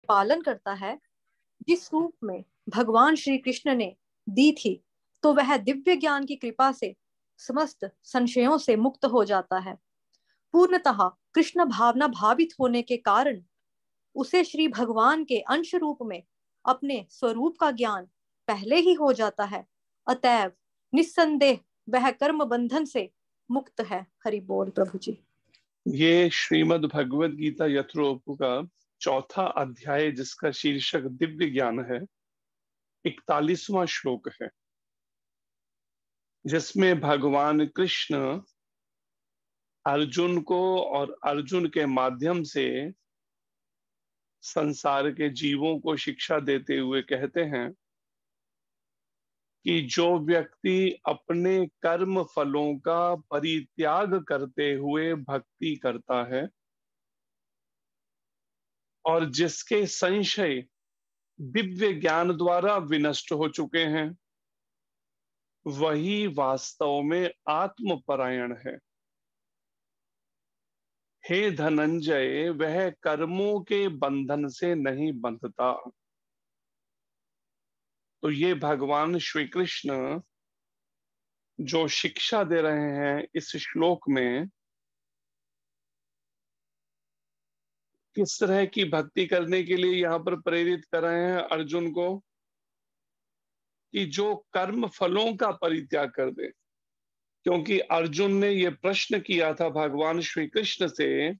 पालन करता है, जिस रूप में भगवान श्री कृष्ण ने दी थी, तो वह दिव्य ज्ञान की कृपा से समस्त संशयों से मुक्त हो जाता है। पूर्णतः कृष्ण भावना भावित होने के कारण उसे श्री भगवान के अंश रूप में अपने स्वरूप का ज्ञान पहले ही हो जाता है। अतएव निस्संदेह वह कर्म बंधन से मुक्त है। हरि बोल प्रभु जी। ये श्रीमद् भगवद गीता यथोपु का चौथा अध्याय, जिसका शीर्षक दिव्य ज्ञान है, 41वां श्लोक है, जिसमें भगवान कृष्ण अर्जुन को और अर्जुन के माध्यम से संसार के जीवों को शिक्षा देते हुए कहते हैं कि जो व्यक्ति अपने कर्म फलों का परित्याग करते हुए भक्ति करता है और जिसके संशय दिव्य ज्ञान द्वारा विनष्ट हो चुके हैं, वही वास्तव में आत्मपरायण है। हे धनंजय, वह कर्मों के बंधन से नहीं बंधता। तो ये भगवान श्री कृष्ण जो शिक्षा दे रहे हैं इस श्लोक में, किस तरह की भक्ति करने के लिए यहाँ पर प्रेरित कर रहे हैं अर्जुन को, कि जो कर्म फलों का परित्याग कर दे। क्योंकि अर्जुन ने ये प्रश्न किया था भगवान श्री कृष्ण से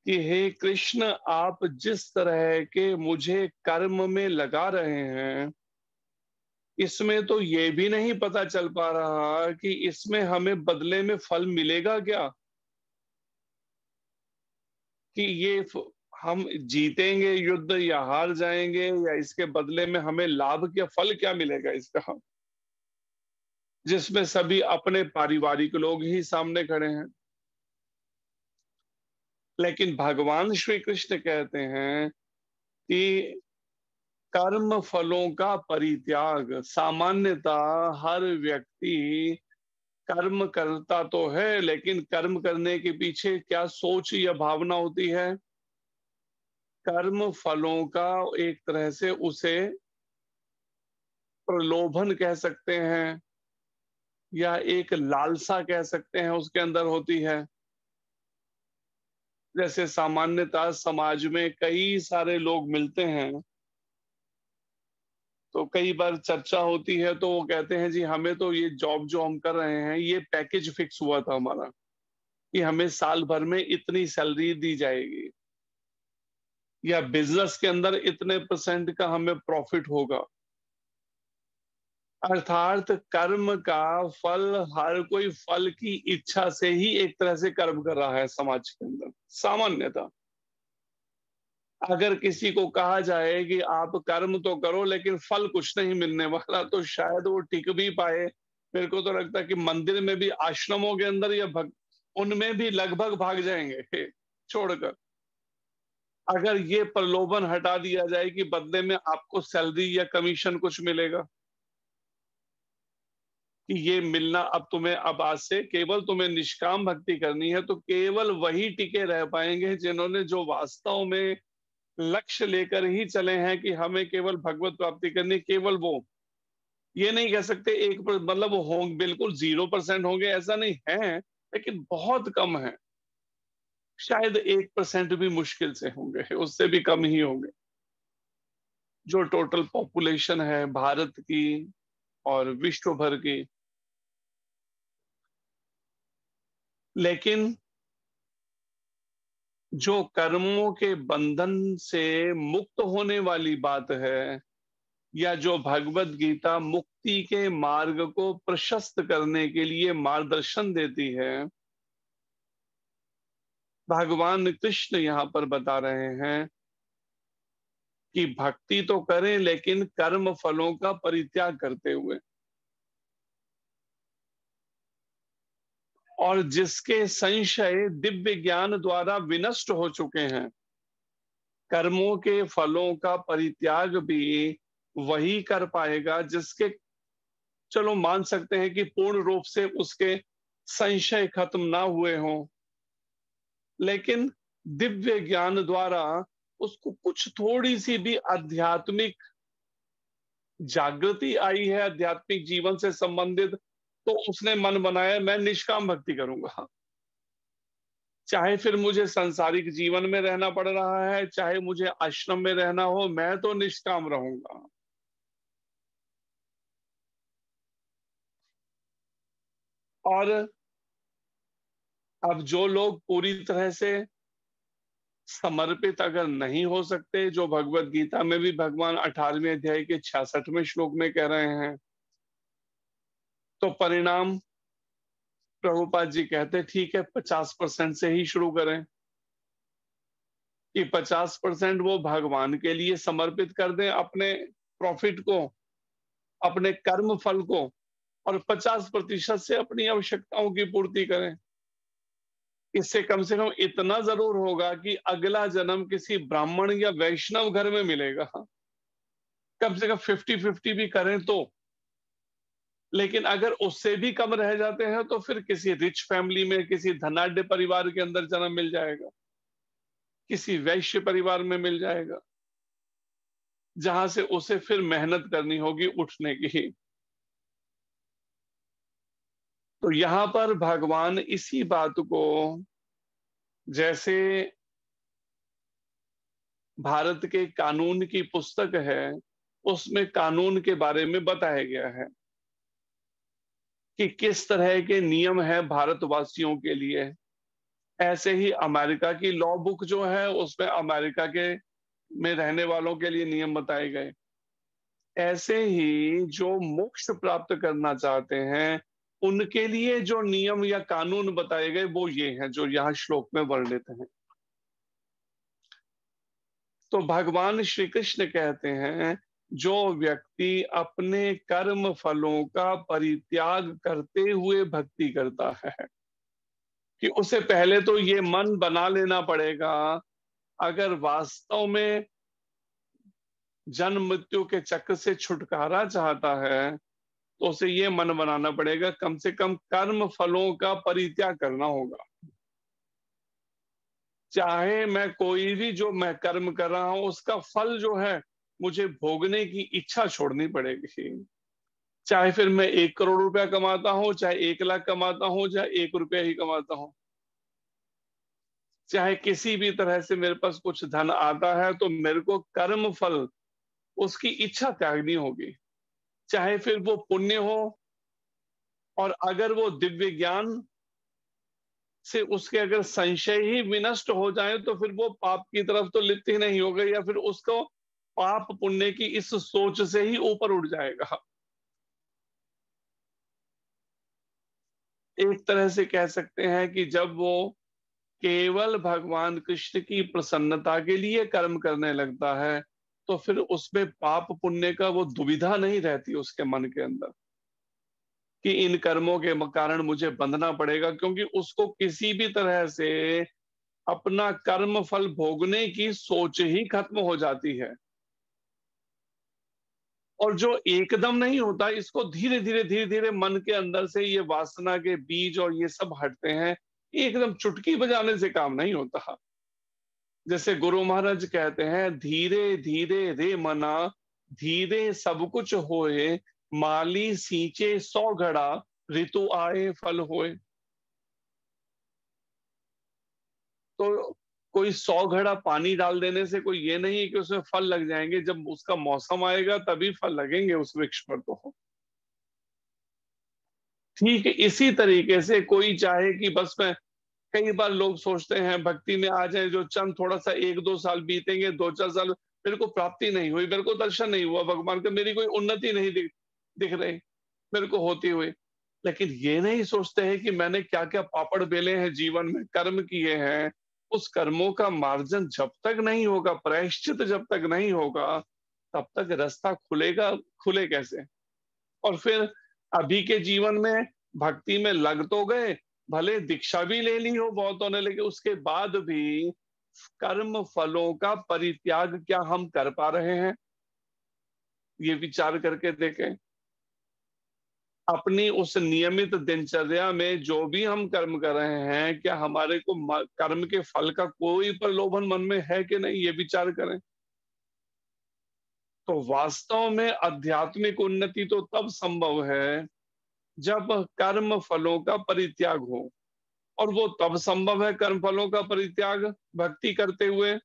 कि हे कृष्ण, आप जिस तरह के मुझे कर्म में लगा रहे हैं, इसमें तो ये भी नहीं पता चल पा रहा कि इसमें हमें बदले में फल मिलेगा क्या, कि हम जीतेंगे युद्ध या हार जाएंगे, या इसके बदले में हमें लाभ क्या, फल क्या मिलेगा इसका, जिसमें सभी अपने पारिवारिक लोग ही सामने खड़े हैं। लेकिन भगवान श्री कृष्ण कहते हैं कि कर्म फलों का परित्याग, सामान्यतः हर व्यक्ति कर्म करता तो है, लेकिन कर्म करने के पीछे क्या सोच या भावना होती है? कर्म फलों का एक तरह से उसे प्रलोभन कह सकते हैं, या एक लालसा कह सकते हैं, उसके अंदर होती है। जैसे सामान्यतः समाज में कई सारे लोग मिलते हैं, तो कई बार चर्चा होती है, तो वो कहते हैं जी हमें तो ये जॉब जो हम कर रहे हैं, ये पैकेज फिक्स हुआ था हमारा कि हमें साल भर में इतनी सैलरी दी जाएगी, या बिजनेस के अंदर इतने % का हमें प्रॉफिट होगा। अर्थात कर्म का फल, हर कोई फल की इच्छा से ही एक तरह से कर्म कर रहा है समाज के अंदर सामान्यतः। अगर किसी को कहा जाए कि आप कर्म तो करो लेकिन फल कुछ नहीं मिलने वाला, तो शायद वो टिक भी पाए। मेरे को तो लगता है कि मंदिर में भी, आश्रमों के अंदर या उनमें भी लगभग भाग जाएंगे छोड़कर, अगर ये प्रलोभन हटा दिया जाए कि बदले में आपको सैलरी या कमीशन कुछ मिलेगा, कि ये मिलना अब तुम्हें, अब आज से केवल तुम्हें निष्काम भक्ति करनी है, तो केवल वही टिके रह पाएंगे जिन्होंने, जो वास्तव में लक्ष्य लेकर ही चले हैं कि हमें केवल भगवत प्राप्ति करनी, केवल वो। ये नहीं कह सकते मतलब वो होंगे बिल्कुल 0% होंगे, ऐसा नहीं है, लेकिन बहुत कम है। शायद 1% भी मुश्किल से होंगे, उससे भी कम ही होंगे। जो टोटल पॉपुलेशन है भारत की और विश्व भर की। लेकिन जो कर्मों के बंधन से मुक्त होने वाली बात है, या जो भगवत गीता मुक्ति के मार्ग को प्रशस्त करने के लिए मार्गदर्शन देती है, भगवान कृष्ण यहां पर बता रहे हैं कि भक्ति तो करें लेकिन कर्म फलों का परित्याग करते हुए। और जिसके संशय दिव्य ज्ञान द्वारा विनष्ट हो चुके हैं, कर्मों के फलों का परित्याग भी वही कर पाएगा जिसके, चलो मान सकते हैं कि पूर्ण रूप से उसके संशय खत्म ना हुए हों, लेकिन दिव्य ज्ञान द्वारा उसको कुछ थोड़ी सी भी आध्यात्मिक जागृति आई है आध्यात्मिक जीवन से संबंधित, तो उसने मन बनाया मैं निष्काम भक्ति करूंगा। चाहे फिर मुझे सांसारिक जीवन में रहना पड़ रहा है, चाहे मुझे आश्रम में रहना हो, मैं तो निष्काम रहूंगा। और अब जो लोग पूरी तरह से समर्पित अगर नहीं हो सकते, जो भगवत गीता में भी भगवान 18वें अध्याय के 66वें श्लोक में कह रहे हैं, तो परिणाम प्रभुपाद जी कहते ठीक है 50% से ही शुरू करें, कि 50% वो भगवान के लिए समर्पित कर दें अपने प्रॉफिट को, अपने कर्म फल को, और 50% से अपनी आवश्यकताओं की पूर्ति करें। इससे कम से कम इतना जरूर होगा कि अगला जन्म किसी ब्राह्मण या वैष्णव घर में मिलेगा। कम से कम 50-50 भी करें तो। लेकिन अगर उससे भी कम रह जाते हैं तो फिर किसी रिच फैमिली में, किसी धनाढ्य परिवार के अंदर जन्म मिल जाएगा, किसी वैश्य परिवार में मिल जाएगा, जहां से उसे फिर मेहनत करनी होगी उठने की। तो यहां पर भगवान इसी बात को, जैसे भारत के कानून की पुस्तक है, उसमें कानून के बारे में बताया गया है कि किस तरह के नियम है भारतवासियों के लिए। ऐसे ही अमेरिका की लॉ बुक जो है, उसमें अमेरिका के में रहने वालों के लिए नियम बताए गए। ऐसे ही जो मोक्ष प्राप्त करना चाहते हैं, उनके लिए जो नियम या कानून बताए गए वो ये हैं जो यहाँ श्लोक में वर्णित हैं। तो भगवान श्री कृष्ण कहते हैं, जो व्यक्ति अपने कर्म फलों का परित्याग करते हुए भक्ति करता है, कि उसे पहले तो ये मन बना लेना पड़ेगा, अगर वास्तव में जन्म मृत्यु के चक्र से छुटकारा चाहता है, तो उसे ये मन बनाना पड़ेगा कम से कम कर्म फलों का परित्याग करना होगा। चाहे मैं कोई भी जो मैं कर्म कर रहा हूं उसका फल जो है मुझे भोगने की इच्छा छोड़नी पड़ेगी। चाहे फिर मैं 1 करोड़ रुपया कमाता हूं, चाहे 1 लाख कमाता हूं, चाहे 1 रुपया ही कमाता हूं, चाहे किसी भी तरह से मेरे पास कुछ धन आता है, तो मेरे को कर्म फल उसकी इच्छा त्यागनी होगी। चाहे फिर वो पुण्य हो, और अगर वो दिव्य ज्ञान से उसके अगर संशय ही विनष्ट हो जाए, तो फिर वो पाप की तरफ तो लिप्त ही नहीं होगा, या फिर उसको पाप पुण्य की इस सोच से ही ऊपर उठ जाएगा। एक तरह से कह सकते हैं कि जब वो केवल भगवान कृष्ण की प्रसन्नता के लिए कर्म करने लगता है, तो फिर उसमें पाप पुण्य का वो दुविधा नहीं रहती उसके मन के अंदर कि इन कर्मों के कारण मुझे बंधना पड़ेगा, क्योंकि उसको किसी भी तरह से अपना कर्म फल भोगने की सोच ही खत्म हो जाती है। और जो एकदम नहीं होता, इसको धीरे धीरे मन के अंदर से ये वासना के बीज और ये सब हटते हैं, एकदम चुटकी बजाने से काम नहीं होता। जैसे गुरु महाराज कहते हैं, धीरे धीरे रे मना, धीरे सब कुछ होए, माली सींचे 100 घड़ा, ऋतु आए फल होए। तो कोई 100 घड़ा पानी डाल देने से कोई ये नहीं है कि उसमें फल लग जाएंगे, जब उसका मौसम आएगा तभी फल लगेंगे उस वृक्ष पर। तो ठीक इसी तरीके से कोई चाहे कि बस मैं, कई बार लोग सोचते हैं भक्ति में आ जाए, जो चंद थोड़ा सा 1-2 साल बीतेंगे, 2-4 साल मेरे को प्राप्ति नहीं हुई, मेरे को दर्शन नहीं हुआ भगवान का, मेरी कोई उन्नति नहीं दिख रही मेरे को होती हुई। लेकिन ये नहीं सोचते हैं कि मैंने क्या क्या पापड़ बेले हैं, जीवन में कर्म किए हैं, उस कर्मों का मार्जन जब तक नहीं होगा, प्रायश्चित जब तक नहीं होगा, तब तक रास्ता खुलेगा, खुले कैसे। और फिर अभी के जीवन में भक्ति में लग तो गए, भले दीक्षा भी ले ली हो बहुतों ने, लेकिन उसके बाद भी कर्म फलों का परित्याग क्या हम कर पा रहे हैं, ये विचार करके देखें। अपनी उस नियमित दिनचर्या में जो भी हम कर्म कर रहे हैं, क्या हमारे को कर्म के फल का कोई प्रलोभन मन में है कि नहीं, ये विचार करें। तो वास्तव में आध्यात्मिक उन्नति तो तब संभव है जब कर्म फलों का परित्याग हो, और वो तब संभव है कर्म फलों का परित्याग भक्ति करते हुए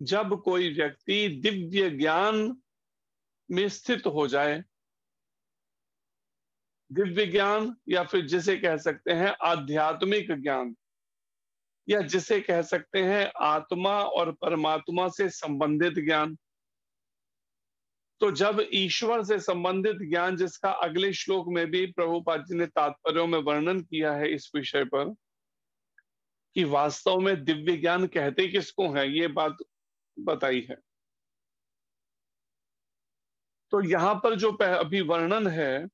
जब कोई व्यक्ति दिव्य ज्ञान में स्थित हो जाए। दिव्य ज्ञान, या फिर जिसे कह सकते हैं आध्यात्मिक ज्ञान, या जिसे कह सकते हैं आत्मा और परमात्मा से संबंधित ज्ञान। तो जब ईश्वर से संबंधित ज्ञान, जिसका अगले श्लोक में भी प्रभुपाद जी ने तात्पर्यों में वर्णन किया है इस विषय पर, कि वास्तव में दिव्य ज्ञान कहते किसको है, ये बात बताई है। तो यहां पर जो अभी वर्णन है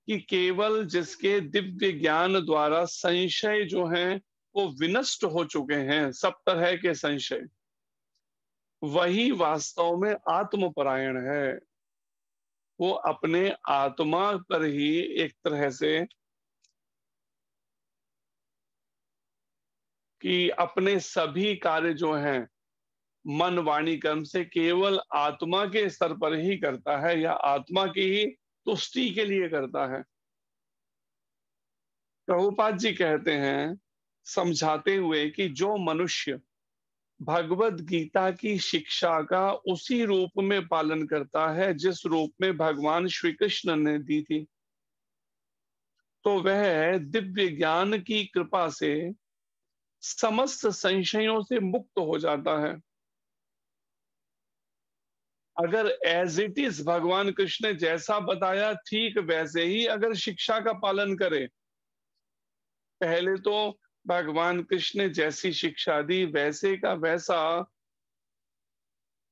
कि केवल जिसके दिव्य ज्ञान द्वारा संशय जो हैं वो विनष्ट हो चुके हैं, सब तरह के संशय, वही वास्तव में आत्मपरायण है। वो अपने आत्मा पर ही एक तरह से कि अपने सभी कार्य जो हैं मन वाणी कर्म से केवल आत्मा के स्तर पर ही करता है, या आत्मा की ही तुष्टि के लिए करता है। प्रभुपाद जी कहते हैं समझाते हुए कि जो मनुष्य भगवत गीता की शिक्षा का उसी रूप में पालन करता है जिस रूप में भगवान श्री कृष्ण ने दी थी, तो वह दिव्य ज्ञान की कृपा से समस्त संशयों से मुक्त हो जाता है। अगर एज इट इज भगवान कृष्ण ने जैसा बताया ठीक वैसे ही अगर शिक्षा का पालन करे, पहले तो भगवान कृष्ण ने जैसी शिक्षा दी वैसे का वैसा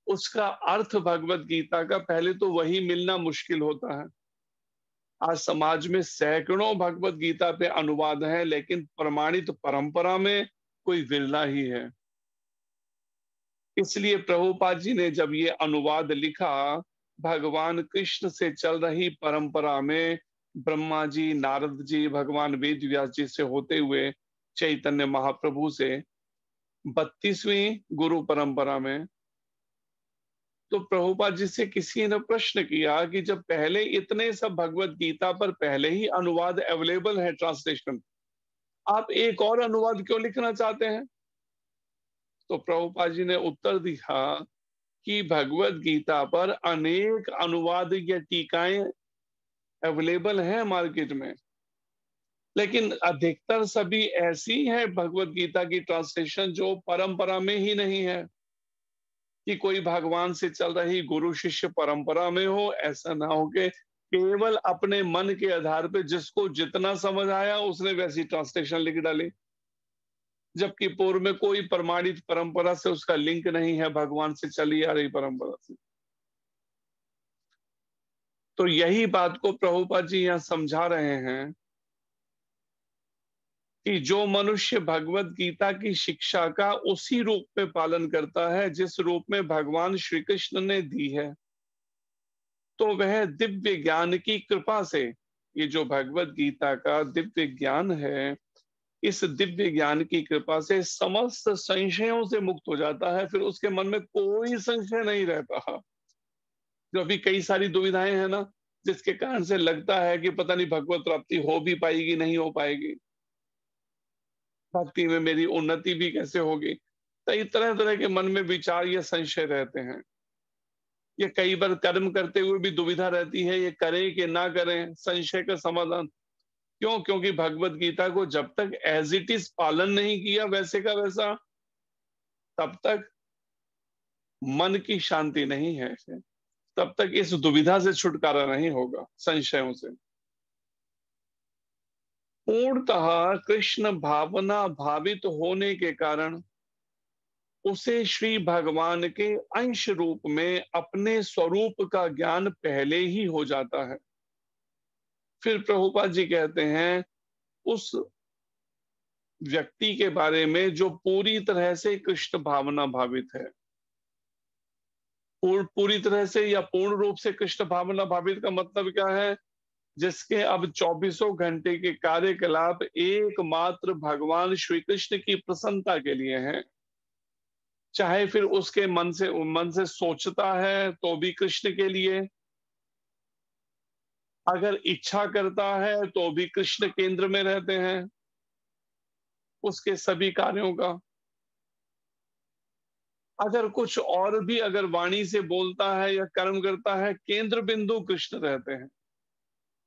उसका अर्थ भगवत गीता का पहले तो वही मिलना मुश्किल होता है। आज समाज में सैकड़ों भगवत गीता पे अनुवाद हैं, लेकिन प्रमाणित परंपरा में कोई विरला ही है। इसलिए प्रभुपाद जी ने जब ये अनुवाद लिखा, भगवान कृष्ण से चल रही परंपरा में ब्रह्मा जी, नारद जी, भगवान वेद व्यास जी से होते हुए चैतन्य महाप्रभु से 32वीं गुरु परंपरा में, तो प्रभुपाद जी से किसी ने प्रश्न किया कि जब पहले इतने सब भगवत गीता पर पहले ही अनुवाद अवेलेबल है, ट्रांसलेशन, आप एक और अनुवाद क्यों लिखना चाहते हैं? तो प्रभुपाद जी ने उत्तर दिया कि भगवत गीता पर अनेक अनुवाद या टीकाएं अवेलेबल हैं मार्केट में, लेकिन अधिकतर सभी ऐसी है भगवत गीता की ट्रांसलेशन जो परंपरा में ही नहीं है, कि कोई भगवान से चल रही गुरु शिष्य परंपरा में हो। ऐसा ना हो कि केवल अपने मन के आधार पे जिसको जितना समझ आया उसने वैसी ट्रांसलेशन लिख डाली, जबकि पूर्व में कोई प्रमाणित परंपरा से उसका लिंक नहीं है भगवान से चली आ रही परंपरा से। तो यही बात को प्रभुपाद जी यहाँ समझा रहे हैं कि जो मनुष्य भगवत गीता की शिक्षा का उसी रूप में पालन करता है जिस रूप में भगवान श्री कृष्ण ने दी है, तो वह दिव्य ज्ञान की कृपा से, ये जो भगवत गीता का दिव्य ज्ञान है, इस दिव्य ज्ञान की कृपा से समस्त संशयों से मुक्त हो जाता है। फिर उसके मन में कोई संशय नहीं रहता। जो अभी कई सारी दुविधाएं हैं ना, जिसके कारण से लगता है कि पता नहीं भगवत प्राप्ति हो भी पाएगी नहीं हो पाएगी, भक्ति में मेरी उन्नति भी कैसे होगी, कई तरह तरह के मन में विचार या संशय रहते हैं। ये कई बार कर्म करते हुए भी दुविधा रहती है, ये करें कि ना करें, संशय का समाधान क्यों? क्योंकि भगवत गीता को जब तक एज इट इज पालन नहीं किया वैसे का वैसा, तब तक मन की शांति नहीं है, तब तक इस दुविधा से छुटकारा नहीं होगा, संशयों से। पूर्णतः कृष्ण भावना भावित होने के कारण उसे श्री भगवान के अंश रूप में अपने स्वरूप का ज्ञान पहले ही हो जाता है। फिर प्रभुपाद जी कहते हैं उस व्यक्ति के बारे में जो पूरी तरह से कृष्ण भावना भावित है, पूरी तरह से या पूर्ण रूप से कृष्ण भावना भावित का मतलब क्या है? जिसके अब 24 घंटे के कार्यकलाप एकमात्र भगवान श्री कृष्ण की प्रसन्नता के लिए हैं। चाहे फिर उसके मन से सोचता है तो भी कृष्ण के लिए, अगर इच्छा करता है तो भी कृष्ण केंद्र में रहते हैं उसके सभी कार्यों का। अगर कुछ और भी अगर वाणी से बोलता है या कर्म करता है, केंद्र बिंदु कृष्ण रहते हैं।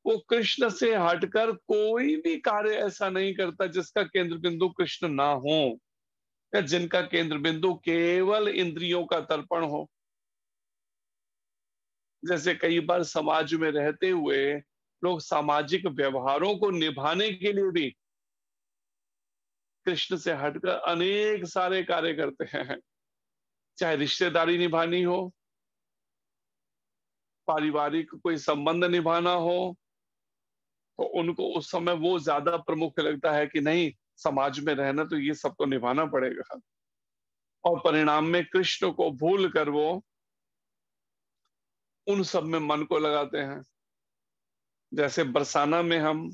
वो कृष्ण से हटकर कोई भी कार्य ऐसा नहीं करता जिसका केंद्र बिंदु कृष्ण ना हो, या जिनका केंद्र बिंदु केवल इंद्रियों का तर्पण हो। जैसे कई बार समाज में रहते हुए लोग सामाजिक व्यवहारों को निभाने के लिए भी कृष्ण से हटकर अनेक सारे कार्य करते हैं। चाहे रिश्तेदारी निभानी हो, पारिवारिक कोई संबंध निभाना हो, तो उनको उस समय वो ज्यादा प्रमुख लगता है कि नहीं, समाज में रहना तो ये सबको निभाना पड़ेगा। और परिणाम में कृष्ण को भूल कर वो उन सब में मन को लगाते हैं। जैसे बरसाना में हम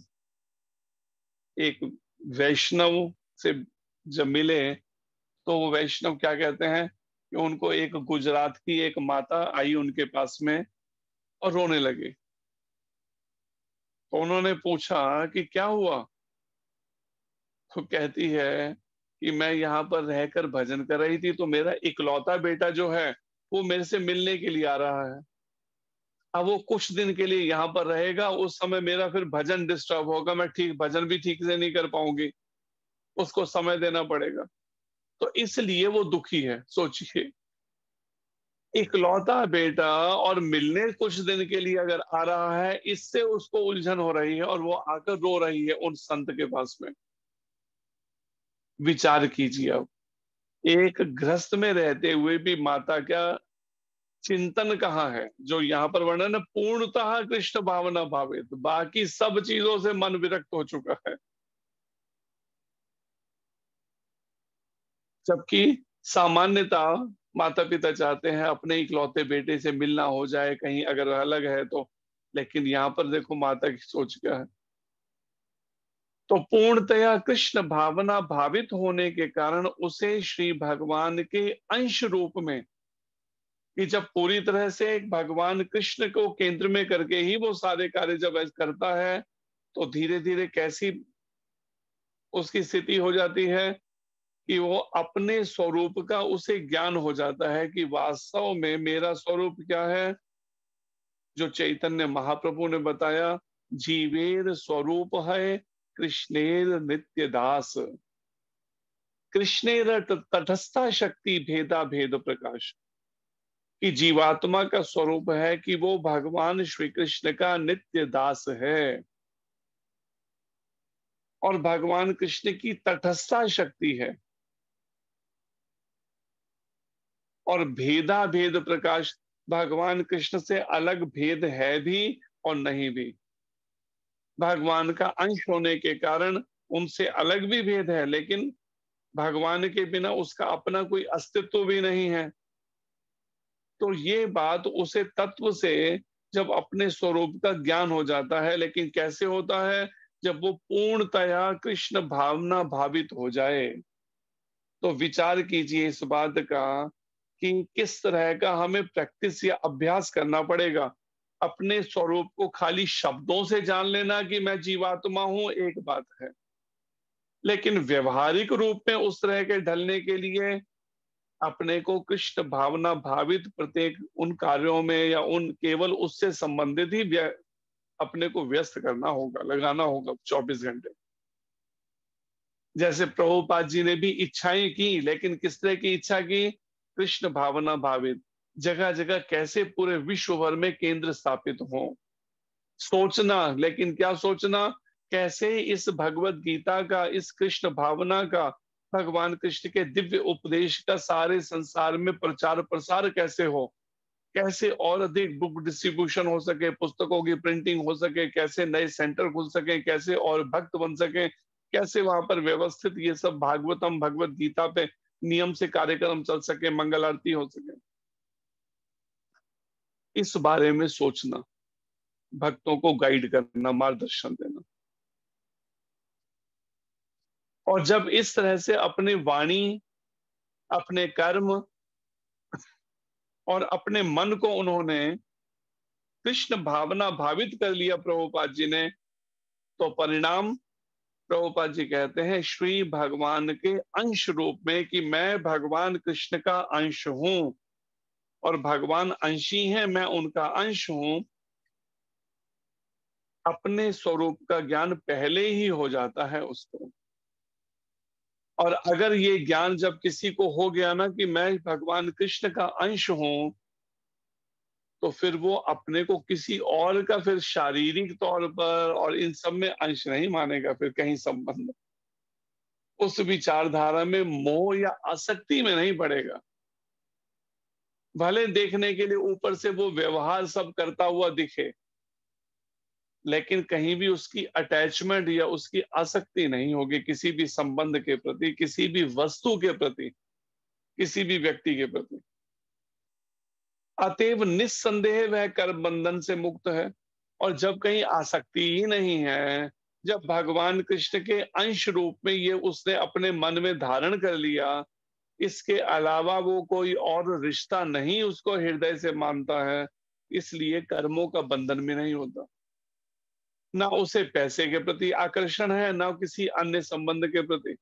एक वैष्णव से जब मिले तो वो वैष्णव क्या कहते हैं कि उनको एक गुजरात की एक माता आई उनके पास में और रोने लगी। तो उन्होंने पूछा कि क्या हुआ? तो कहती है कि मैं यहाँ पर रहकर भजन कर रही थी तो मेरा इकलौता बेटा जो है वो मेरे से मिलने के लिए आ रहा है। अब वो कुछ दिन के लिए यहाँ पर रहेगा, उस समय मेरा फिर भजन डिस्टर्ब होगा, मैं भजन भी ठीक से नहीं कर पाऊंगी, उसको समय देना पड़ेगा। तो इसलिए वो दुखी है। सोचिए, इकलौता बेटा और मिलने कुछ दिन के लिए अगर आ रहा है, इससे उसको उलझन हो रही है और वो आकर रो रही है उन संत के पास में। विचार कीजिए, अब एक गृहस्थ में रहते हुए भी माता का चिंतन कहाँ है? जो यहाँ पर वर्णन है, पूर्णतः कृष्ण भावना भावित, बाकी सब चीजों से मन विरक्त हो चुका है। जबकि सामान्यता माता पिता चाहते हैं अपने इकलौते बेटे से मिलना हो जाए, कहीं अगर अलग है तो। लेकिन यहाँ पर देखो माता की सोच क्या है। तो पूर्णतया कृष्ण भावना भावित होने के कारण उसे श्री भगवान के अंश रूप में, कि जब पूरी तरह से भगवान कृष्ण को केंद्र में करके ही वो सारे कार्य जब करता है, तो धीरे धीरे कैसी उसकी स्थिति हो जाती है कि वो अपने स्वरूप का उसे ज्ञान हो जाता है कि वास्तव में मेरा स्वरूप क्या है। जो चैतन्य महाप्रभु ने बताया, जीवेर स्वरूप है कृष्णेर नित्य दास, कृष्णेर तटस्था शक्ति भेदा भेद प्रकाश। कि जीवात्मा का स्वरूप है कि वो भगवान श्री कृष्ण का नित्य दास है और भगवान कृष्ण की तटस्था शक्ति है। और भेदा भेद प्रकाश, भगवान कृष्ण से अलग भेद है भी और नहीं भी। भगवान का अंश होने के कारण उनसे अलग भी भेद है, लेकिन भगवान के बिना उसका अपना कोई अस्तित्व भी नहीं है। तो ये बात उसे तत्व से जब अपने स्वरूप का ज्ञान हो जाता है, लेकिन कैसे होता है? जब वो पूर्णतया कृष्ण भावना भावित हो जाए। तो विचार कीजिए इस बात का कि किस तरह का हमें प्रैक्टिस या अभ्यास करना पड़ेगा। अपने स्वरूप को खाली शब्दों से जान लेना कि मैं जीवात्मा हूं एक बात है, लेकिन व्यवहारिक रूप में उस तरह के ढलने के लिए अपने को कृष्ण भावना भावित प्रत्येक उन कार्यों में या उन केवल उससे संबंधित ही अपने को व्यस्त करना होगा, लगाना होगा 24 घंटे। जैसे प्रभुपाद जी ने भी इच्छाएं की, लेकिन किस तरह की इच्छा की? कृष्ण भावना भावित। जगह जगह कैसे पूरे विश्व भर में केंद्र स्थापित हो। सोचना, लेकिन क्या सोचना? कैसे इस भगवत गीता का, इस कृष्ण भावना का, भगवान कृष्ण के दिव्य उपदेश का सारे संसार में प्रचार प्रसार कैसे हो, कैसे और अधिक बुक डिस्ट्रीब्यूशन हो सके, पुस्तकों की प्रिंटिंग हो सके, कैसे नए सेंटर खुल सके, कैसे और भक्त बन सके, कैसे वहां पर व्यवस्थित ये सब भागवतम भगवत गीता पे नियम से कार्यक्रम चल सके, मंगल आरती हो सके। इस बारे में सोचना, भक्तों को गाइड करना, मार्गदर्शन देना। और जब इस तरह से अपनी वाणी, अपने कर्म और अपने मन को उन्होंने कृष्ण भावना भावित कर लिया प्रभुपाद जी ने, तो परिणाम प्रभुपाद जी कहते हैं श्री भगवान के अंश रूप में कि मैं भगवान कृष्ण का अंश हूं और भगवान अंशी हैं, मैं उनका अंश हूं। अपने स्वरूप का ज्ञान पहले ही हो जाता है उसको। और अगर ये ज्ञान जब किसी को हो गया ना कि मैं भगवान कृष्ण का अंश हूं, तो फिर वो अपने को किसी और का फिर शारीरिक तौर पर और इन सब में अंश नहीं मानेगा, फिर कहीं संबंध उस विचारधारा में मोह या आसक्ति में नहीं पड़ेगा। भले देखने के लिए ऊपर से वो व्यवहार सब करता हुआ दिखे, लेकिन कहीं भी उसकी अटैचमेंट या उसकी आसक्ति नहीं होगी किसी भी संबंध के प्रति, किसी भी वस्तु के प्रति, किसी भी व्यक्ति के प्रति। अतएव निस्संदेह वह कर्म बंधन से मुक्त है। और जब कहीं आसक्ति ही नहीं है, जब भगवान कृष्ण के अंश रूप में ये उसने अपने मन में धारण कर लिया, इसके अलावा वो कोई और रिश्ता नहीं उसको हृदय से मानता है, इसलिए कर्मों का बंधन में नहीं होता। ना उसे पैसे के प्रति आकर्षण है, ना किसी अन्य संबंध के प्रति।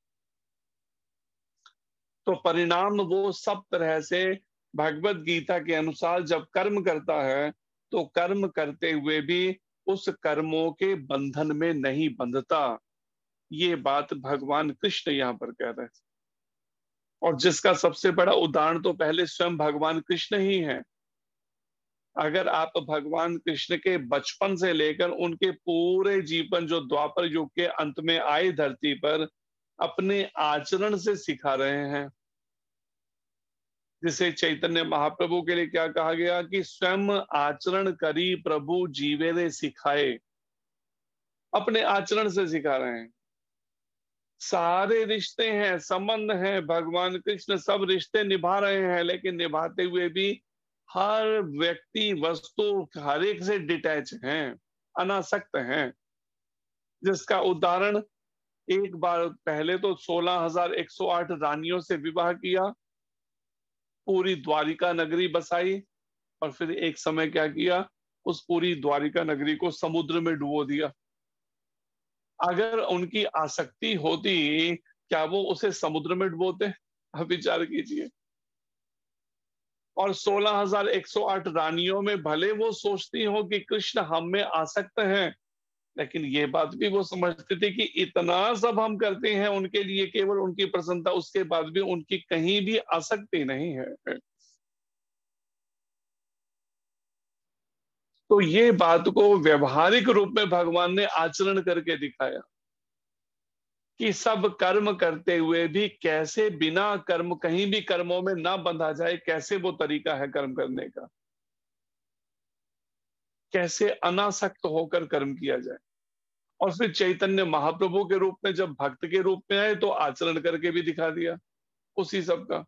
तो परिणाम वो सब तरह से भगवत गीता के अनुसार जब कर्म करता है, तो कर्म करते हुए भी उस कर्मों के बंधन में नहीं बंधता। ये बात भगवान कृष्ण यहाँ पर कह रहे हैं। और जिसका सबसे बड़ा उदाहरण तो पहले स्वयं भगवान कृष्ण ही है। अगर आप भगवान कृष्ण के बचपन से लेकर उनके पूरे जीवन जो द्वापर युग के अंत में आए धरती पर, अपने आचरण से सिखा रहे हैं। जिसे चैतन्य महाप्रभु के लिए क्या कहा गया कि स्वयं आचरण करी प्रभु जीवे रे सिखाए। अपने आचरण से सिखा रहे हैं। सारे रिश्ते हैं, संबंध हैं, भगवान कृष्ण सब रिश्ते निभा रहे हैं, लेकिन निभाते हुए भी हर व्यक्ति वस्तु हर एक से डिटैच हैं, अनासक्त हैं। जिसका उदाहरण एक बार पहले तो 16,108 रानियों से विवाह किया, पूरी द्वारिका नगरी बसाई, और फिर एक समय क्या किया, उस पूरी द्वारिका नगरी को समुद्र में डुबो दिया। अगर उनकी आसक्ति होती, क्या वो उसे समुद्र में डुबोते? अब विचार कीजिए। और 16,108 रानियों में भले वो सोचती हो कि कृष्ण हम में आसक्त हैं, लेकिन ये बात भी वो समझती थी कि इतना सब हम करते हैं उनके लिए, केवल उनकी प्रसन्नता, उसके बाद भी उनकी कहीं भी आसक्ति नहीं है। तो ये बात को व्यवहारिक रूप में भगवान ने आचरण करके दिखाया कि सब कर्म करते हुए भी कैसे बिना कर्म, कहीं भी कर्मों में ना बंधा जाए, कैसे वो तरीका है कर्म करने का, कैसे अनासक्त होकर कर्म किया जाए। और फिर चैतन्य महाप्रभु के रूप में जब भक्त के रूप में आए, तो आचरण करके भी दिखा दिया उसी सब का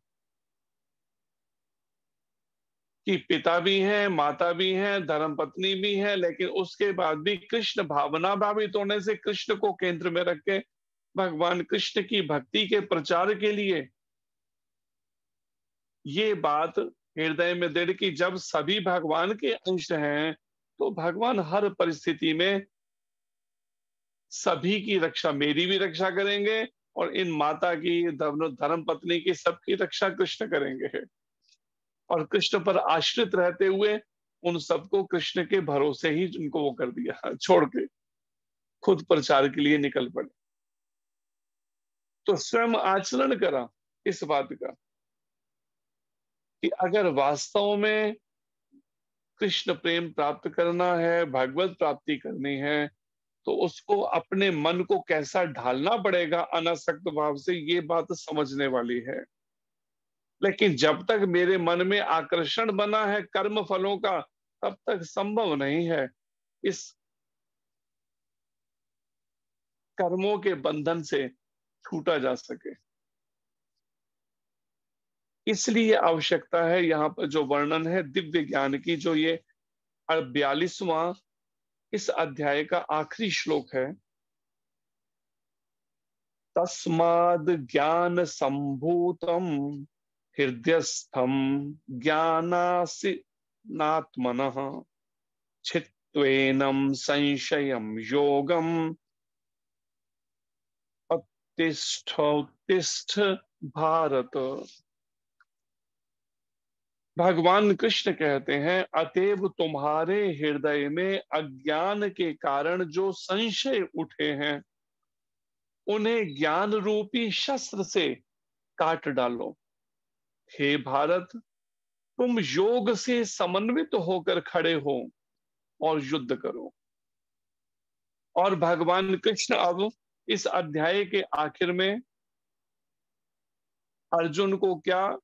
कि पिता भी हैं, माता भी हैं, धर्मपत्नी भी है, लेकिन उसके बाद भी कृष्ण भावना भावित होने से, कृष्ण को केंद्र में रख के भगवान कृष्ण की भक्ति के प्रचार के लिए ये बात हृदय में दृढ़ कि जब सभी भगवान के अंश हैं, तो भगवान हर परिस्थिति में सभी की रक्षा, मेरी भी रक्षा करेंगे और इन माता की, धर्म पत्नी की, सबकी रक्षा कृष्ण करेंगे। और कृष्ण पर आश्रित रहते हुए उन सबको कृष्ण के भरोसे ही उनको वो कर दिया, छोड़ के खुद प्रचार के लिए निकल पड़े। तो स्वयं आचरण करा इस बात का कि अगर वास्तव में कृष्ण प्रेम प्राप्त करना है, भगवत प्राप्ति करनी है, तो उसको अपने मन को कैसा ढालना पड़ेगा अनासक्त भाव से, ये बात समझने वाली है। लेकिन जब तक मेरे मन में आकर्षण बना है कर्म फलों का, तब तक संभव नहीं है इस कर्मों के बंधन से छूटा जा सके। इसलिए आवश्यकता है यहाँ पर जो वर्णन है दिव्य ज्ञान की, जो ये 42वां इस अध्याय का आखिरी श्लोक है। तस्माद् ज्ञान संभूतम हृदयस्थम ज्ञानासिनात्मनः छित्त्वेनं संशयं योगम उत्तिष्ठ भारत। भगवान कृष्ण कहते हैं, अतएव तुम्हारे हृदय में अज्ञान के कारण जो संशय उठे हैं उन्हें ज्ञान रूपी शस्त्र से काट डालो। हे भारत, तुम योग से समन्वित होकर खड़े हो और युद्ध करो। और भगवान कृष्ण अब इस अध्याय के आखिर में अर्जुन को क्या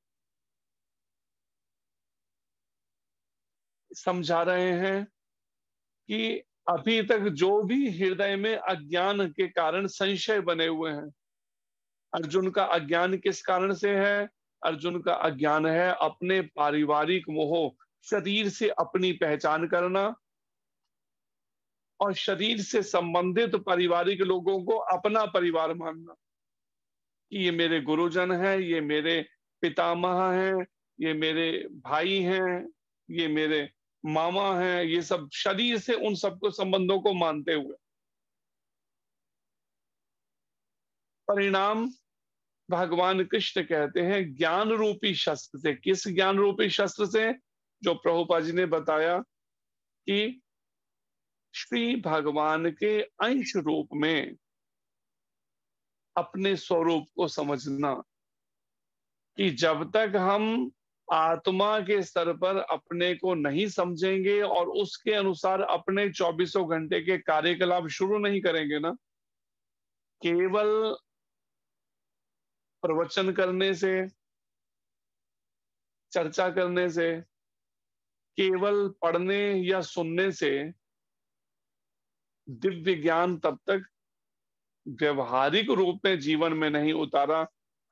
समझा रहे हैं कि अभी तक जो भी हृदय में अज्ञान के कारण संशय बने हुए हैं, अर्जुन का अज्ञान किस कारण से है? अर्जुन का अज्ञान है अपने पारिवारिक मोह, शरीर से अपनी पहचान करना और शरीर से संबंधित पारिवारिक लोगों को अपना परिवार मानना कि ये मेरे गुरुजन हैं, ये मेरे पितामह हैं, ये मेरे भाई हैं, ये मेरे मामा हैं, ये सब शरीर से उन सबको संबंधों को मानते हुए परिणाम भगवान कृष्ण कहते हैं ज्ञान रूपी शस्त्र से। किस ज्ञान रूपी शस्त्र से? जो प्रभुपाद जी ने बताया कि श्री भगवान के अंश रूप में अपने स्वरूप को समझना कि जब तक हम आत्मा के स्तर पर अपने को नहीं समझेंगे और उसके अनुसार अपने 24 घंटे के कार्यकलाप शुरू नहीं करेंगे ना, केवल प्रवचन करने से, चर्चा करने से, केवल पढ़ने या सुनने से दिव्य ज्ञान तब तक व्यवहारिक रूप में जीवन में नहीं उतारा,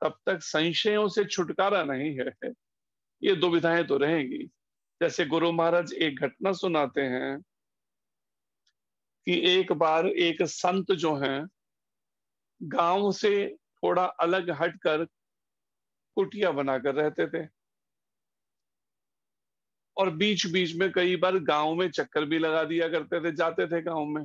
तब तक संशयों से छुटकारा नहीं है। ये दुविधाएं तो रहेंगी। जैसे गुरु महाराज एक घटना सुनाते हैं कि एक बार एक संत जो हैं गांव से थोड़ा अलग हटकर कुटिया बनाकर रहते थे और बीच बीच में कई बार गांव में चक्कर भी लगा दिया करते थे, जाते थे गांव में।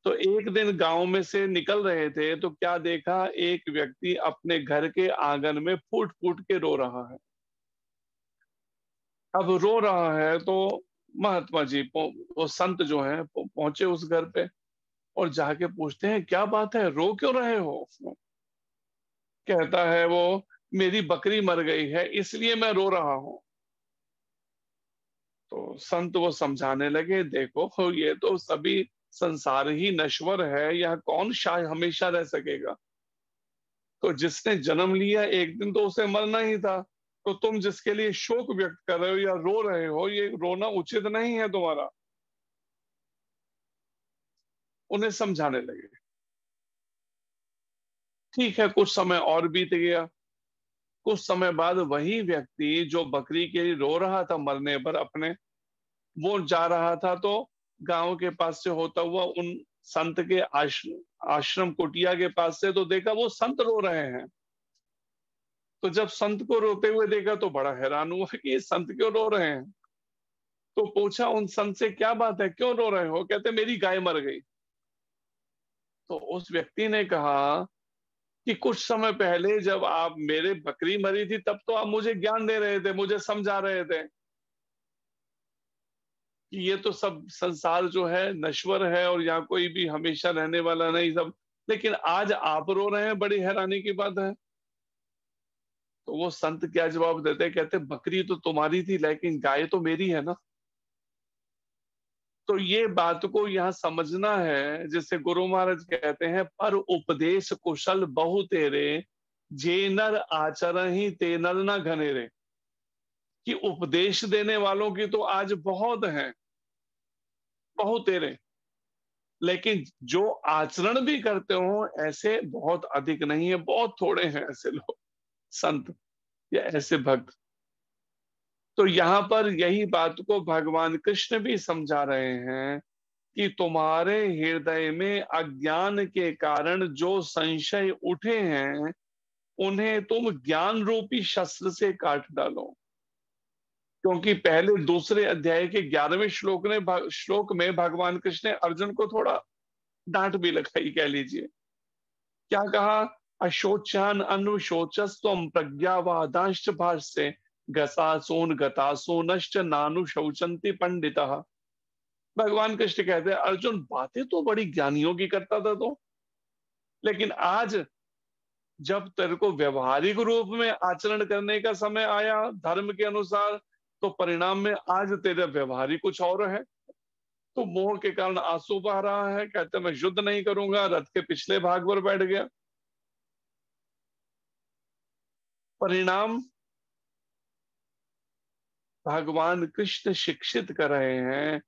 तो एक दिन गांव में से निकल रहे थे तो क्या देखा, एक व्यक्ति अपने घर के आंगन में फूट फूट के रो रहा है। अब रो रहा है तो महात्मा जी वो संत जो हैं पहुंचे उस घर पे और जाके पूछते हैं क्या बात है, रो क्यों रहे हो? कहता है वो, मेरी बकरी मर गई है इसलिए मैं रो रहा हूं। तो संत वो समझाने लगे, देखो ये तो सभी संसार ही नश्वर है, यह कौन शायद हमेशा रह सकेगा। तो जिसने जन्म लिया एक दिन तो उसे मरना ही था। तो तुम जिसके लिए शोक व्यक्त कर रहे हो या रो रहे हो, ये रोना उचित नहीं है तुम्हारा। उन्हें समझाने लगे। ठीक है, कुछ समय और बीत गया। कुछ समय बाद वही व्यक्ति जो बकरी के लिए रो रहा था मरने पर अपने, वो जा रहा था तो गांव के पास से होता हुआ उन संत के आश्रम कुटिया के पास से तो देखा वो संत रो रहे हैं। तो जब संत को रोते हुए देखा तो बड़ा हैरान हुआ कि ये संत क्यों रो रहे हैं। तो पूछा उन संत से, क्या बात है, क्यों रो रहे हो? कहते मेरी गाय मर गई। तो उस व्यक्ति ने कहा कि कुछ समय पहले जब आप मेरे बकरी मरी थी तब तो आप मुझे ज्ञान दे रहे थे, मुझे समझा रहे थे कि ये तो सब संसार जो है नश्वर है और यहाँ कोई भी हमेशा रहने वाला नहीं सब, लेकिन आज आप रो रहे हैं, बड़ी हैरानी की बात है। तो वो संत क्या जवाब देते, कहते बकरी तो तुम्हारी थी लेकिन गाय तो मेरी है ना। तो ये बात को यहाँ समझना है, जिसे गुरु महाराज कहते हैं, पर उपदेश कुशल बहु तेरे, जे नर आचरण ते नर न घनेरे। कि उपदेश देने वालों की तो आज बहुत हैं, बहुत तेरे, लेकिन जो आचरण भी करते हो ऐसे बहुत अधिक नहीं है, बहुत थोड़े हैं ऐसे लोग, संत या ऐसे भक्त। तो यहाँ पर यही बात को भगवान कृष्ण भी समझा रहे हैं कि तुम्हारे हृदय में अज्ञान के कारण जो संशय उठे हैं उन्हें तुम ज्ञान रूपी शस्त्र से काट डालो। क्योंकि पहले दूसरे अध्याय के 11वें श्लोक में भगवान कृष्ण ने अर्जुन को थोड़ा डांट भी लगाई, कह लीजिए। क्या कहा? अशोचान अनुशोचस्त्वम प्रज्ञावादांश्च भाष्ये गसासोन गतासो नश्च नानु शौचंति पंडितः। भगवान कृष्ण कहते हैं अर्जुन बातें तो बड़ी ज्ञानियों की करता था तो, लेकिन आज जब तेरे को व्यवहारिक रूप में आचरण करने का समय आया धर्म के अनुसार, तो परिणाम में आज तेरा व्यवहार ही कुछ और है। तो मोह के कारण आंसू बहा रहा है, कहते मैं युद्ध नहीं करूंगा, रथ के पिछले भाग पर बैठ गया। परिणाम भगवान कृष्ण शिक्षित कर रहे हैं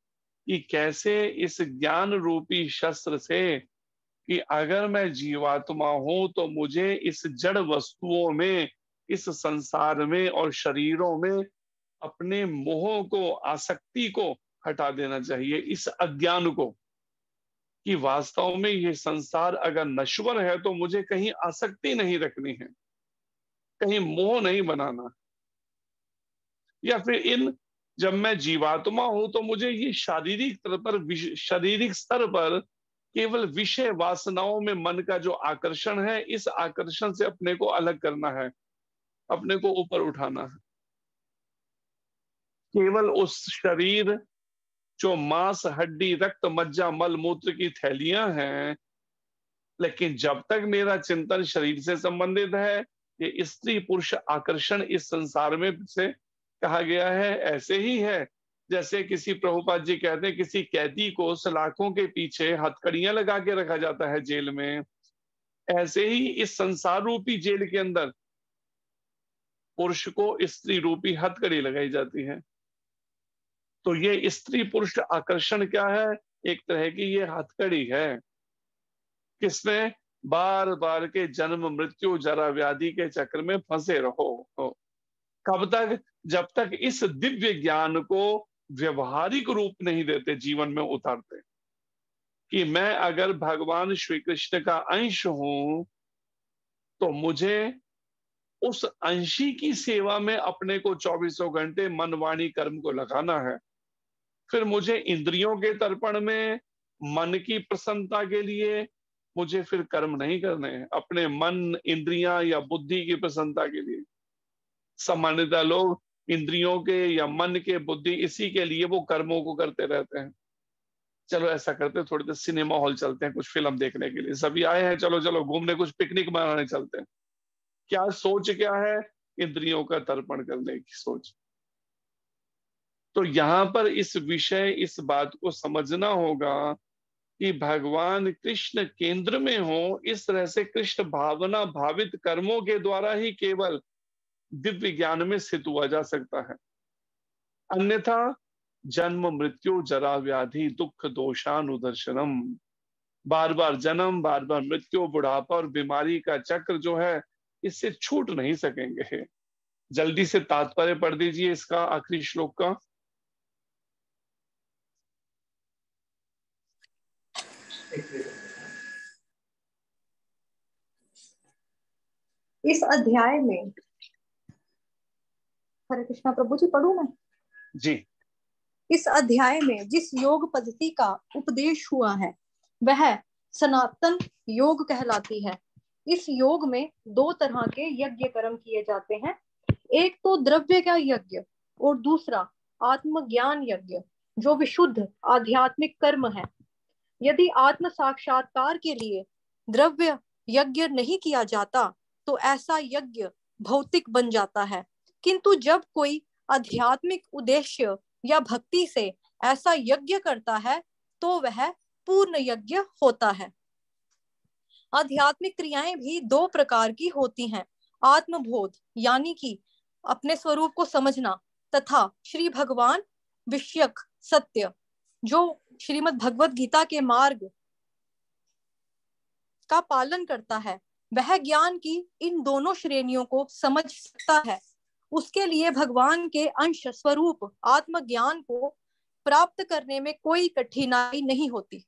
कि कैसे इस ज्ञान रूपी शस्त्र से, कि अगर मैं जीवात्मा हूं तो मुझे इस जड़ वस्तुओं में, इस संसार में और शरीरों में अपने मोह को, आसक्ति को हटा देना चाहिए, इस अज्ञान को, कि वास्तव में ये संसार अगर नश्वर है तो मुझे कहीं आसक्ति नहीं रखनी है, कहीं मोह नहीं बनाना। या फिर जब मैं जीवात्मा हूं तो मुझे ये शारीरिक स्तर पर केवल विषय वासनाओं में मन का जो आकर्षण है, इस आकर्षण से अपने को अलग करना है, अपने को ऊपर उठाना है। केवल उस शरीर जो मांस हड्डी रक्त मज्जा मल मूत्र की थैलियां हैं, लेकिन जब तक मेरा चिंतन शरीर से संबंधित है, ये स्त्री पुरुष आकर्षण इस संसार में से कहा गया है, ऐसे ही है जैसे किसी, प्रभुपाद जी कहते हैं, किसी कैदी को सलाखों के पीछे हथकड़ियां लगा के रखा जाता है जेल में, ऐसे ही इस संसार रूपी जेल के अंदर पुरुष को स्त्री रूपी हथकड़ी लगाई जाती है। तो ये स्त्री पुरुष आकर्षण क्या है? एक तरह की ये हथकड़ी है, किसमें बार बार के जन्म मृत्यु जरा व्याधि के चक्र में फंसे रहो। कब तक? जब तक इस दिव्य ज्ञान को व्यवहारिक रूप नहीं देते, जीवन में उतारते, कि मैं अगर भगवान श्री कृष्ण का अंश हूं तो मुझे उस अंशी की सेवा में अपने को 24 घंटे मन वाणी कर्म को लगाना है। फिर मुझे इंद्रियों के तर्पण में, मन की प्रसन्नता के लिए मुझे फिर कर्म नहीं करने हैं, अपने मन इंद्रियां या बुद्धि की प्रसन्नता के लिए। सामान्यतः लोग इंद्रियों के या मन के, बुद्धि, इसी के लिए वो कर्मों को करते रहते हैं। चलो ऐसा करते हैं, थोड़ी देर सिनेमा हॉल चलते हैं कुछ फिल्म देखने के लिए, सभी आए हैं, चलो चलो घूमने, कुछ पिकनिक मनाने चलते हैं। क्या सोच क्या है? इंद्रियों का तर्पण करने की सोच। तो यहां पर इस बात को समझना होगा कि भगवान कृष्ण केंद्र में हो, इस तरह से कृष्ण भावना भावित कर्मों के द्वारा ही केवल दिव्य ज्ञान में स्थित हुआ जा सकता है। अन्यथा जन्म मृत्यु जरा व्याधि दुख दोषानुदर्शनम, बार बार जन्म, बार बार मृत्यु, बुढ़ापा और बीमारी का चक्र जो है, इससे छूट नहीं सकेंगे। जल्दी से तात्पर्य पढ़ दीजिए इसका, आखिरी श्लोक का। इस अध्याय में, हरे कृष्णा प्रभु जी, पढ़ूं मैं? जी। इस अध्याय में जिस योग पद्धति का उपदेश हुआ है वह सनातन योग कहलाती है। इस योग में 2 तरह के यज्ञ कर्म किए जाते हैं, एक तो द्रव्य का यज्ञ और दूसरा आत्मज्ञान यज्ञ, जो विशुद्ध आध्यात्मिक कर्म है। यदि आत्म साक्षात्कार के लिए द्रव्य यज्ञ नहीं किया जाता तो ऐसा यज्ञ भौतिक बन जाता है, किंतु जब कोई आध्यात्मिक उद्देश्य या भक्ति से ऐसा यज्ञ करता है तो वह पूर्ण यज्ञ होता है। आध्यात्मिक क्रियाएं भी 2 प्रकार की होती हैं, आत्मबोध यानी कि अपने स्वरूप को समझना, तथा श्री भगवान विषयक सत्य, जो श्रीमद् भगवत गीता के मार्ग का पालन करता है। वह ज्ञान की इन दोनों श्रेणियों को समझ सकता है उसके लिए भगवान के अंश स्वरूप आत्मज्ञान को प्राप्त करने में कोई कठिनाई नहीं होती।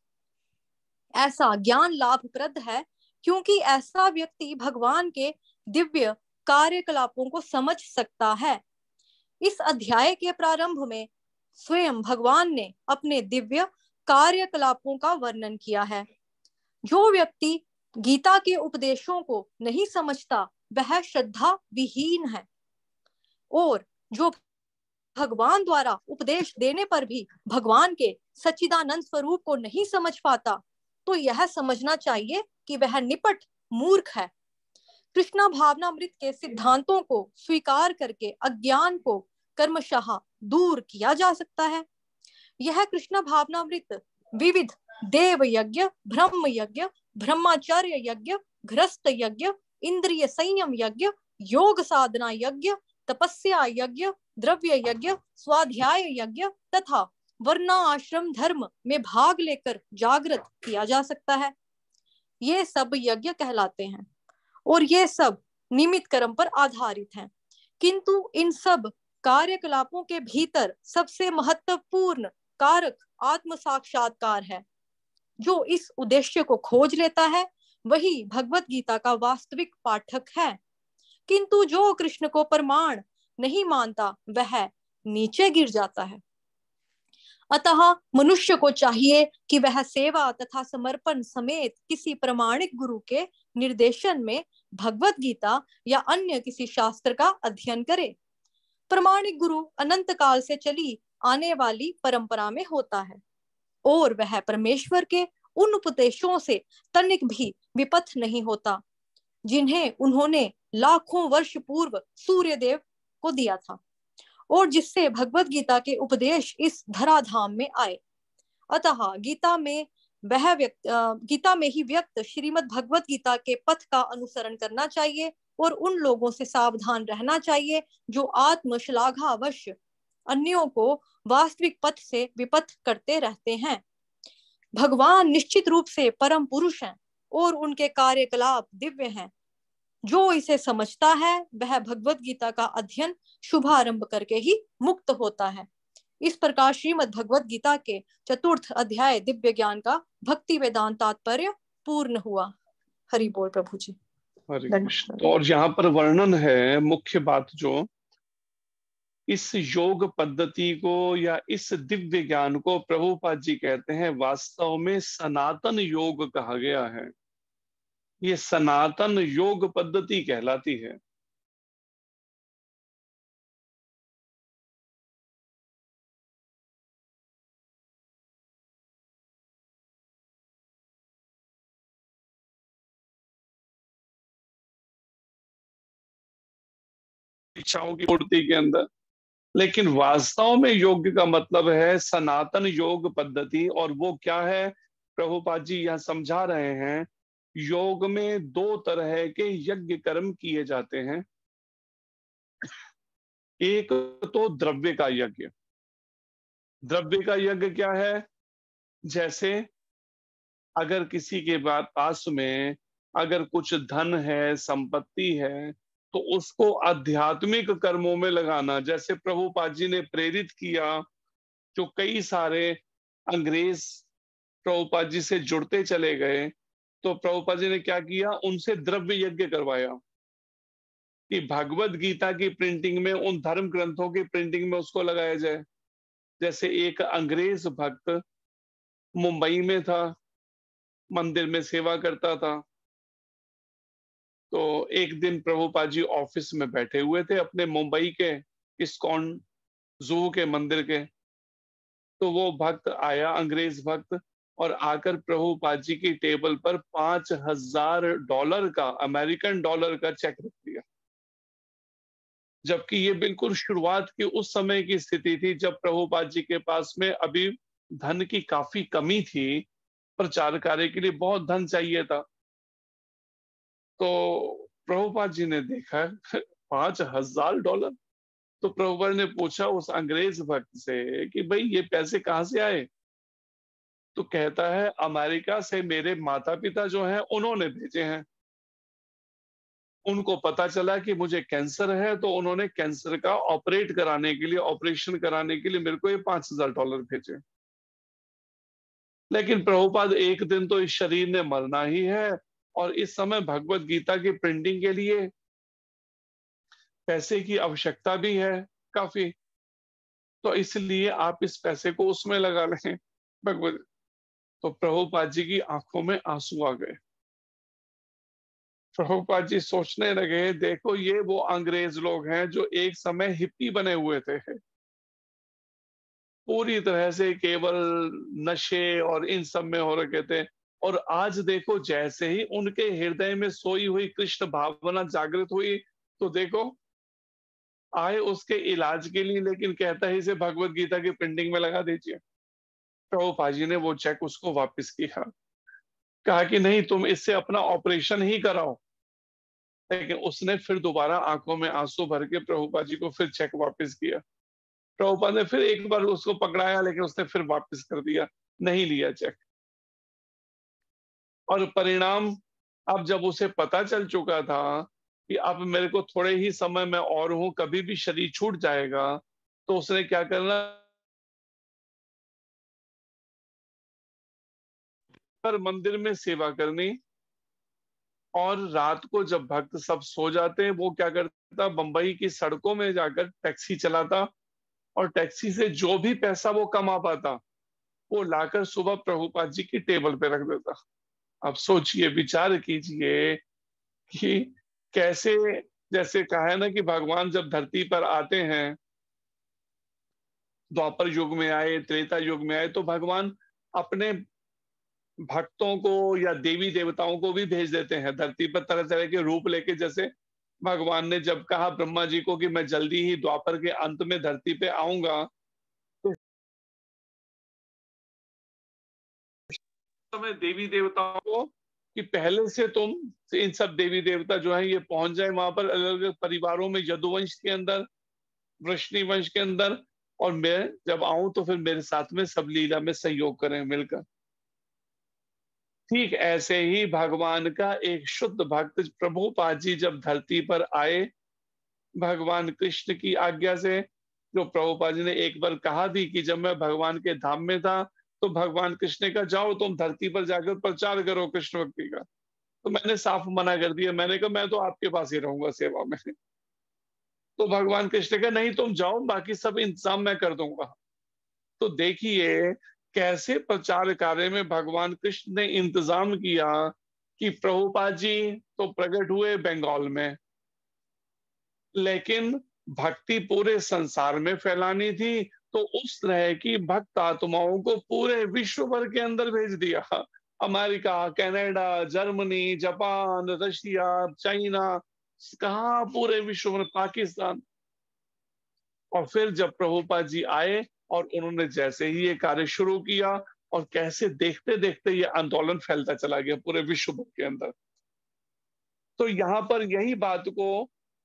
ऐसा ज्ञान लाभप्रद है क्योंकि ऐसा व्यक्ति भगवान के दिव्य कार्यकलापों को समझ सकता है। इस अध्याय के प्रारंभ में स्वयं भगवान ने अपने दिव्य कार्यकलापों का वर्णन किया है। जो व्यक्ति गीता के उपदेशों को नहीं समझता वह श्रद्धा विहीन है, और जो भगवान द्वारा उपदेश देने पर भी भगवान के सच्चिदानंद स्वरूप को नहीं समझ पाता तो यह समझना चाहिए कि वह निपट मूर्ख है। कृष्णा भावनामृत के सिद्धांतों को स्वीकार करके अज्ञान को कर्मशः दूर किया जा सकता है। यह कृष्ण भावनामृत विविध देव यज्ञ, ब्रह्म यज्ञ, ब्रह्मचर्य यज्ञ, गृहस्थ यज्ञ, इंद्रिय संयम यज्ञ, योग साधना यज्ञ, तपस्या यज्ञ, द्रव्य यज्ञ, स्वाध्याय यज्ञ तथा वर्णाश्रम धर्म में भाग लेकर जागृत किया जा सकता है। ये सब यज्ञ कहलाते हैं और ये सब निमित्त कर्म पर आधारित हैं। किंतु इन सब कार्यकलापों के भीतर सबसे महत्वपूर्ण कारक आत्म साक्षात्कार है। जो इस उद्देश्य को खोज लेता है वही भगवत गीता का वास्तविक पाठक है। किंतु जो कृष्ण को प्रमाण नहीं मानता वह नीचे गिर जाता है। अतः मनुष्य को चाहिए कि वह सेवा तथा समर्पण समेत किसी प्रमाणिक गुरु के निर्देशन में भगवत गीता या अन्य किसी शास्त्र का अध्ययन करे। प्रमाणिक गुरु अनंत काल से चली आने वाली परंपरा में होता है और वह परमेश्वर के उन उपदेशों से तनिक भी विपथ नहीं होता जिन्हें उन्होंने लाखों वर्ष पूर्व सूर्यदेव को दिया था और जिससे भगवत गीता के उपदेश इस धराधाम में आए। अतः गीता में ही व्यक्त श्रीमद् भगवत गीता के पथ का अनुसरण करना चाहिए और उन लोगों से सावधान रहना चाहिए जो आत्मश्लाघावश अन्यों को वास्तविक पथ से विपथ करते रहते हैं। भगवान निश्चित रूप से परम पुरुष हैं और उनके कार्यकलाप दिव्य हैं। जो इसे समझता है वह भगवत गीता का अध्ययन शुभारंभ करके ही मुक्त होता है। इस प्रकार श्रीमद् भगवत गीता के चतुर्थ अध्याय दिव्य ज्ञान का भक्ति वेदांत तात्पर्य पूर्ण हुआ। हरि बोल प्रभु जी। हरे कृष्ण। तो और यहाँ पर वर्णन है, मुख्य बात जो इस योग पद्धति को या इस दिव्य ज्ञान को प्रभुपाद जी कहते हैं वास्तव में सनातन योग कहा गया है। ये सनातन योग पद्धति कहलाती है। इच्छाओं की पूर्ति के अंदर, लेकिन वास्तव में योग का मतलब है सनातन योग पद्धति। और वो क्या है, प्रभुपाद जी यह समझा रहे हैं। योग में दो तरह के यज्ञ कर्म किए जाते हैं। एक तो द्रव्य का यज्ञ। द्रव्य का यज्ञ क्या है, जैसे अगर किसी के पास में अगर कुछ धन है, संपत्ति है, तो उसको आध्यात्मिक कर्मों में लगाना। जैसे प्रभुपाद जी ने प्रेरित किया, जो कई सारे अंग्रेज प्रभुपाद जी से जुड़ते चले गए, तो प्रभुपाद जी ने क्या किया, उनसे द्रव्य यज्ञ करवाया कि भगवत गीता की प्रिंटिंग में, उन धर्म ग्रंथों की प्रिंटिंग में उसको लगाया जाए। जैसे एक अंग्रेज भक्त मुंबई में था, मंदिर में सेवा करता था। तो एक दिन प्रभुपाद जी ऑफिस में बैठे हुए थे अपने मुंबई के इस्कॉन जू के मंदिर के। तो वो भक्त आया, अंग्रेज भक्त, और आकर प्रभुपाद जी की टेबल पर $5000 का, अमेरिकन डॉलर का चेक रख दिया। जबकि ये बिल्कुल शुरुआत की उस समय की स्थिति थी जब प्रभुपाद जी के पास में अभी धन की काफी कमी थी, प्रचार कार्य के लिए बहुत धन चाहिए था। तो प्रभुपाद जी ने देखा $5000। तो प्रभुपाद ने पूछा उस अंग्रेज भक्त से कि भाई ये पैसे कहाँ से आए। तो कहता है अमेरिका से मेरे माता पिता जो हैं उन्होंने भेजे हैं। उनको पता चला कि मुझे कैंसर है, तो उन्होंने कैंसर का ऑपरेशन कराने के लिए मेरे को ये $5000 भेजे। लेकिन प्रभुपाद एक दिन तो इस शरीर ने मरना ही है, और इस समय भगवत गीता की प्रिंटिंग के लिए पैसे की आवश्यकता भी है काफी, तो इसलिए आप इस पैसे को उसमें लगा लें भगवत। तो प्रभुपाद जी की आंखों में आंसू आ गए। प्रभुपाद जी सोचने लगे, देखो ये वो अंग्रेज लोग हैं जो एक समय हिप्पी बने हुए थे, पूरी तरह से केवल नशे और इन सब में हो रखे थे, और आज देखो जैसे ही उनके हृदय में सोई हुई कृष्ण भावना जागृत हुई, तो देखो आए उसके इलाज के लिए, लेकिन कहता है इसे भगवत गीता की प्रिंटिंग में लगा दीजिए। प्रभुपाद जी ने वो चेक उसको वापस किया, कहा कि नहीं तुम इससे अपना ऑपरेशन ही कराओ। लेकिन उसने फिर दोबारा आंखों में आंसू भर के प्रभुपाद जी को फिर चेक वापस किया। प्रभुपाद ने फिर एक बार उसको पकड़ाया, लेकिन उसने फिर वापस कर दिया, नहीं लिया चेक। और परिणाम, अब जब उसे पता चल चुका था कि अब मेरे को थोड़े ही समय में और हूं, कभी भी शरीर छूट जाएगा, तो उसने क्या करना, पर मंदिर में सेवा करनी। और रात को जब भक्त सब सो जाते हैं, वो क्या करता, बंबई की सड़कों में जाकर टैक्सी चलाता, और टैक्सी से जो भी पैसा वो कमा पाता, वो लाकर सुबह प्रभुपाद जी की टेबल पे रख देता। अब सोचिए, विचार कीजिए कि कैसे, जैसे कहा है ना कि भगवान जब धरती पर आते हैं, द्वापर युग में आए, त्रेता युग में आए, तो भगवान अपने भक्तों को या देवी देवताओं को भी भेज देते हैं धरती पर तरह तरह के रूप लेके। जैसे भगवान ने जब कहा ब्रह्मा जी को कि मैं जल्दी ही द्वापर के अंत में धरती पे आऊंगा, तो समय देवी देवताओं को कि पहले से तुम इन सब देवी देवता जो है ये पहुंच जाए वहां पर, अलग अलग परिवारों में, यदुवंश के अंदर, वृष्णि वंश के अंदर, और मैं जब आऊं तो फिर मेरे साथ में सब लीला में सहयोग करें मिलकर। ठीक ऐसे ही भगवान का एक शुद्ध भक्त प्रभुपाद जी जब धरती पर आए, भगवान कृष्ण की आज्ञा से, जो प्रभुपाद जी ने एक बार कहा भी कि जब मैं भगवान के धाम में था, तो भगवान कृष्ण ने कहा जाओ तुम धरती पर जाकर प्रचार करो कृष्ण भक्ति का। तो मैंने साफ मना कर दिया, मैंने कहा मैं तो आपके पास ही रहूंगा सेवा में। तो भगवान कृष्ण ने कहा नहीं तुम जाओ, बाकी सब इंतजाम मैं कर दूंगा। तो देखिए कैसे प्रचार कार्य में भगवान कृष्ण ने इंतजाम किया कि प्रभुपाद जी तो प्रकट हुए बंगाल में, लेकिन भक्ति पूरे संसार में फैलानी थी, तो उस तरह की भक्त आत्माओं को पूरे विश्व भर के अंदर भेज दिया। America, Canada, Germany, Japan, Russia, China, कहा पूरे विश्व में, पाकिस्तान। और फिर जब प्रभुपाद जी आए और उन्होंने जैसे ही ये कार्य शुरू किया, और कैसे देखते देखते ये आंदोलन फैलता चला गया पूरे विश्व भर के अंदर। तो यहाँ पर यही बात को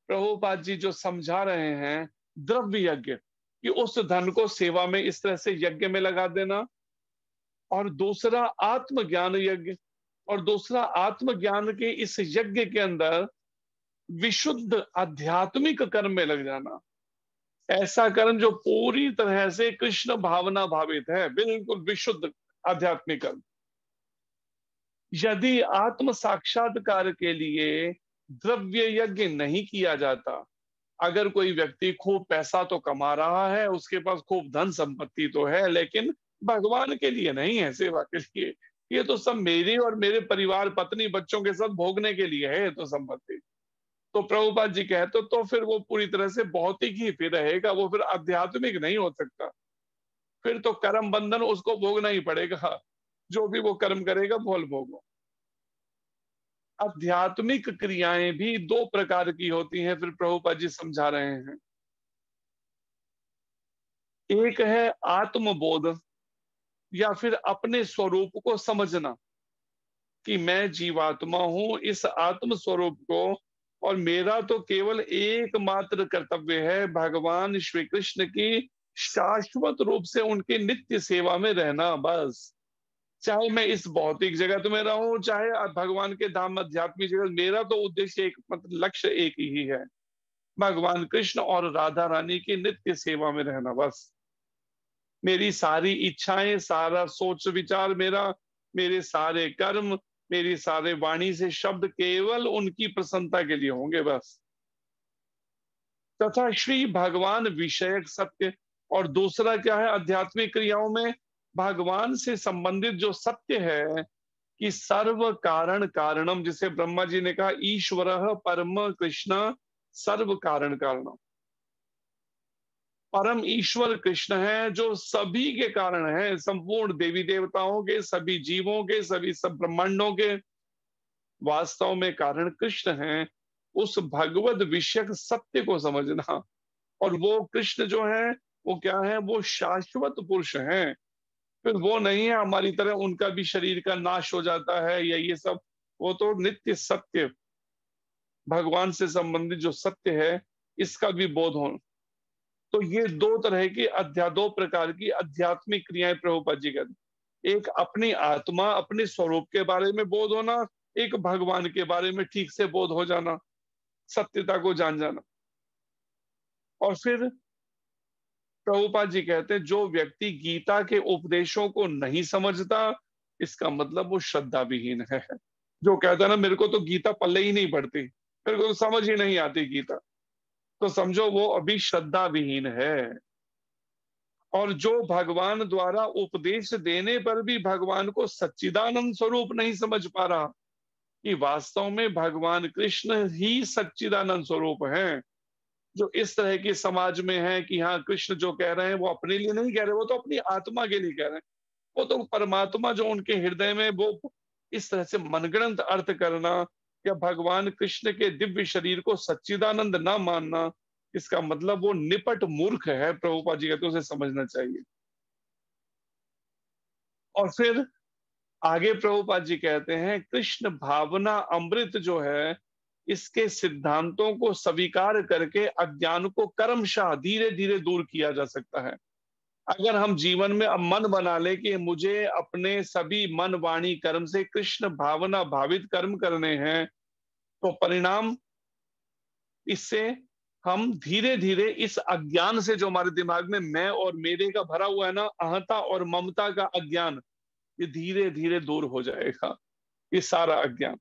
प्रभुपाद जी जो समझा रहे हैं, द्रव्य यज्ञ, कि उस धन को सेवा में इस तरह से यज्ञ में लगा देना, और दूसरा आत्मज्ञान यज्ञ, और दूसरा आत्मज्ञान के इस यज्ञ के अंदर विशुद्ध आध्यात्मिक कर्म में लग जाना। ऐसा कर्म जो पूरी तरह से कृष्ण भावना भावित है, बिल्कुल विशुद्ध आध्यात्मिक कर्म। यदि आत्म साक्षात्कार के लिए द्रव्य यज्ञ नहीं किया जाता, अगर कोई व्यक्ति खूब पैसा तो कमा रहा है, उसके पास खूब धन संपत्ति तो है, लेकिन भगवान के लिए नहीं है, सेवा के लिए, ये तो सब मेरी और मेरे परिवार, पत्नी, बच्चों के साथ भोगने के लिए है तो संपत्ति, तो प्रभुपाद जी कहते तो फिर वो पूरी तरह से भौतिक ही फिर रहेगा, वो फिर आध्यात्मिक नहीं हो सकता। फिर तो कर्म बंधन उसको भोगना ही पड़ेगा, जो भी वो कर्म करेगा फल भोगो। आध्यात्मिक क्रियाएं भी दो प्रकार की होती हैं, फिर प्रभुपाद जी समझा रहे हैं। एक है आत्मबोध, या फिर अपने स्वरूप को समझना कि मैं जीवात्मा हूं, इस आत्म स्वरूप को, और मेरा तो केवल एकमात्र कर्तव्य है भगवान श्री कृष्ण की शाश्वत रूप से उनकी नित्य सेवा में रहना, बस। चाहे मैं इस भौतिक जगत में रहूं, चाहे भगवान के धाम आध्यात्मिक जगत, मेरा तो उद्देश्य एक, मतलब लक्ष्य एक ही है, भगवान कृष्ण और राधा रानी की नित्य सेवा में रहना। बस मेरी सारी इच्छाएं, सारा सोच विचार मेरा, मेरे सारे कर्म, मेरी सारे वाणी से शब्द केवल उनकी प्रसन्नता के लिए होंगे बस। तथा श्री भगवान विषयक सत्य, और दूसरा क्या है आध्यात्मिक क्रियाओं में, भगवान से संबंधित जो सत्य है कि सर्व कारण कारणम, जिसे ब्रह्मा जी ने कहा ईश्वर परम कृष्ण सर्व कारण कारणम, परम ईश्वर कृष्ण है जो सभी के कारण है, संपूर्ण देवी देवताओं के, सभी जीवों के, सभी सब ब्रह्मांडों के वास्तव में कारण कृष्ण हैं। उस भगवत विषयक सत्य को समझना, और वो कृष्ण जो है वो क्या है, वो शाश्वत पुरुष हैं। फिर वो नहीं है हमारी तरह, उनका भी शरीर का नाश हो जाता है या ये सब, वो तो नित्य सत्य, भगवान से संबंधित जो सत्य है इसका भी बोध हो। तो ये दो तरह की दो प्रकार की आध्यात्मिक क्रियाएं प्रभुपाद जी कहते, एक अपनी आत्मा अपने स्वरूप के बारे में बोध होना, एक भगवान के बारे में ठीक से बोध हो जाना, सत्यता को जान जाना। और फिर प्रभुपाद जी कहते हैं जो व्यक्ति गीता के उपदेशों को नहीं समझता, इसका मतलब वो श्रद्धा विहीन है। जो कहता है ना मेरे को तो गीता पल्ले ही नहीं पड़ती, मेरे को तो समझ ही नहीं आती गीता, तो समझो वो अभी श्रद्धा विहीन है। और जो भगवान द्वारा उपदेश देने पर भी भगवान को सच्चिदानंद स्वरूप नहीं समझ पा रहा कि वास्तव में भगवान कृष्ण ही सच्चिदानंद स्वरूप हैं, जो इस तरह के समाज में है कि हाँ कृष्ण जो कह रहे हैं वो अपने लिए नहीं कह रहे, वो तो अपनी आत्मा के लिए कह रहे हैं, वो तो परमात्मा जो उनके हृदय में, वो इस तरह से मनगढ़ंत अर्थ करना या भगवान कृष्ण के दिव्य शरीर को सच्चिदानंद ना मानना, इसका मतलब वो निपट मूर्ख है। प्रभुपाद जी कहते उसे समझना चाहिए। और फिर आगे प्रभुपाद जी कहते हैं कृष्ण भावना अमृत जो है, इसके सिद्धांतों को स्वीकार करके अज्ञान को कर्मशः धीरे धीरे दूर किया जा सकता है। अगर हम जीवन में अब मन बना ले कि मुझे अपने सभी मन वाणी कर्म से कृष्ण भावना भावित कर्म करने हैं, तो परिणाम इससे हम धीरे धीरे इस अज्ञान से, जो हमारे दिमाग में मैं और मेरे का भरा हुआ है ना, अहंता और ममता का अज्ञान, ये धीरे धीरे दूर हो जाएगा, ये सारा अज्ञान।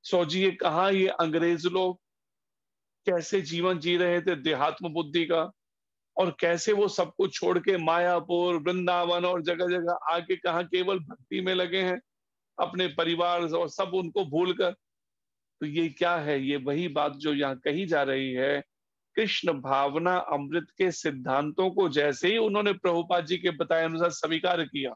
सोचिए कहाँ ये अंग्रेज लोग कैसे जीवन जी रहे थे देहात्म बुद्धि का, और कैसे वो सब कुछ छोड़ के मायापुर वृंदावन और जगह जगह आके कहा केवल भक्ति में लगे हैं, अपने परिवार और सब उनको भूल कर। तो ये क्या है, ये वही बात जो यहाँ कही जा रही है। कृष्ण भावना अमृत के सिद्धांतों को जैसे ही उन्होंने प्रभुपाद जी के बताए अनुसार स्वीकार किया,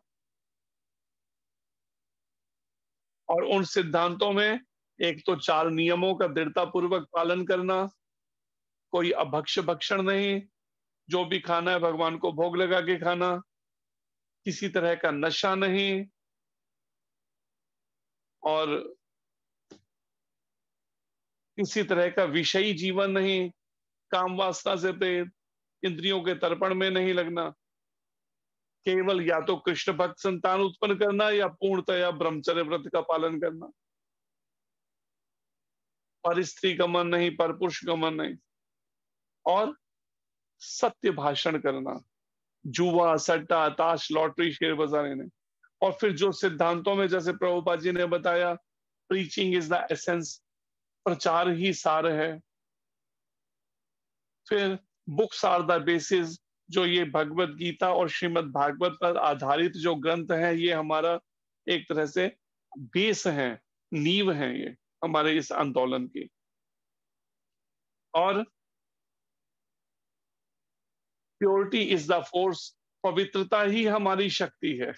और उन सिद्धांतों में एक तो 4 नियमों का दृढ़ता पूर्वक पालन करना, कोई अभक्ष भक्षण नहीं, जो भी खाना है भगवान को भोग लगा के खाना, किसी तरह का नशा नहीं, और किसी तरह का विषयी जीवन नहीं, काम वासना से प्रेरित, इंद्रियों के तर्पण में नहीं लगना, केवल या तो कृष्ण भक्त संतान उत्पन्न करना या पूर्णतया ब्रह्मचर्य व्रत का पालन करना, पर स्त्री गमन नहीं, पर पुरुष गमन नहीं, और सत्य भाषण करना, जुआ सट्टा ताश लॉटरी शेयर बाजार नहीं। और फिर जो सिद्धांतों में जैसे प्रभुपाद जी ने बताया, प्रीचिंग इज द एसेंस, प्रचार ही सार है। फिर बुक्स आर द बेसिस, जो ये भगवत गीता और श्रीमद् भागवत पर आधारित जो ग्रंथ हैं, ये हमारा एक तरह से बेस है, नींव है ये हमारे इस आंदोलन की। और प्योरिटी इज द फोर्स, पवित्रता ही हमारी शक्ति है।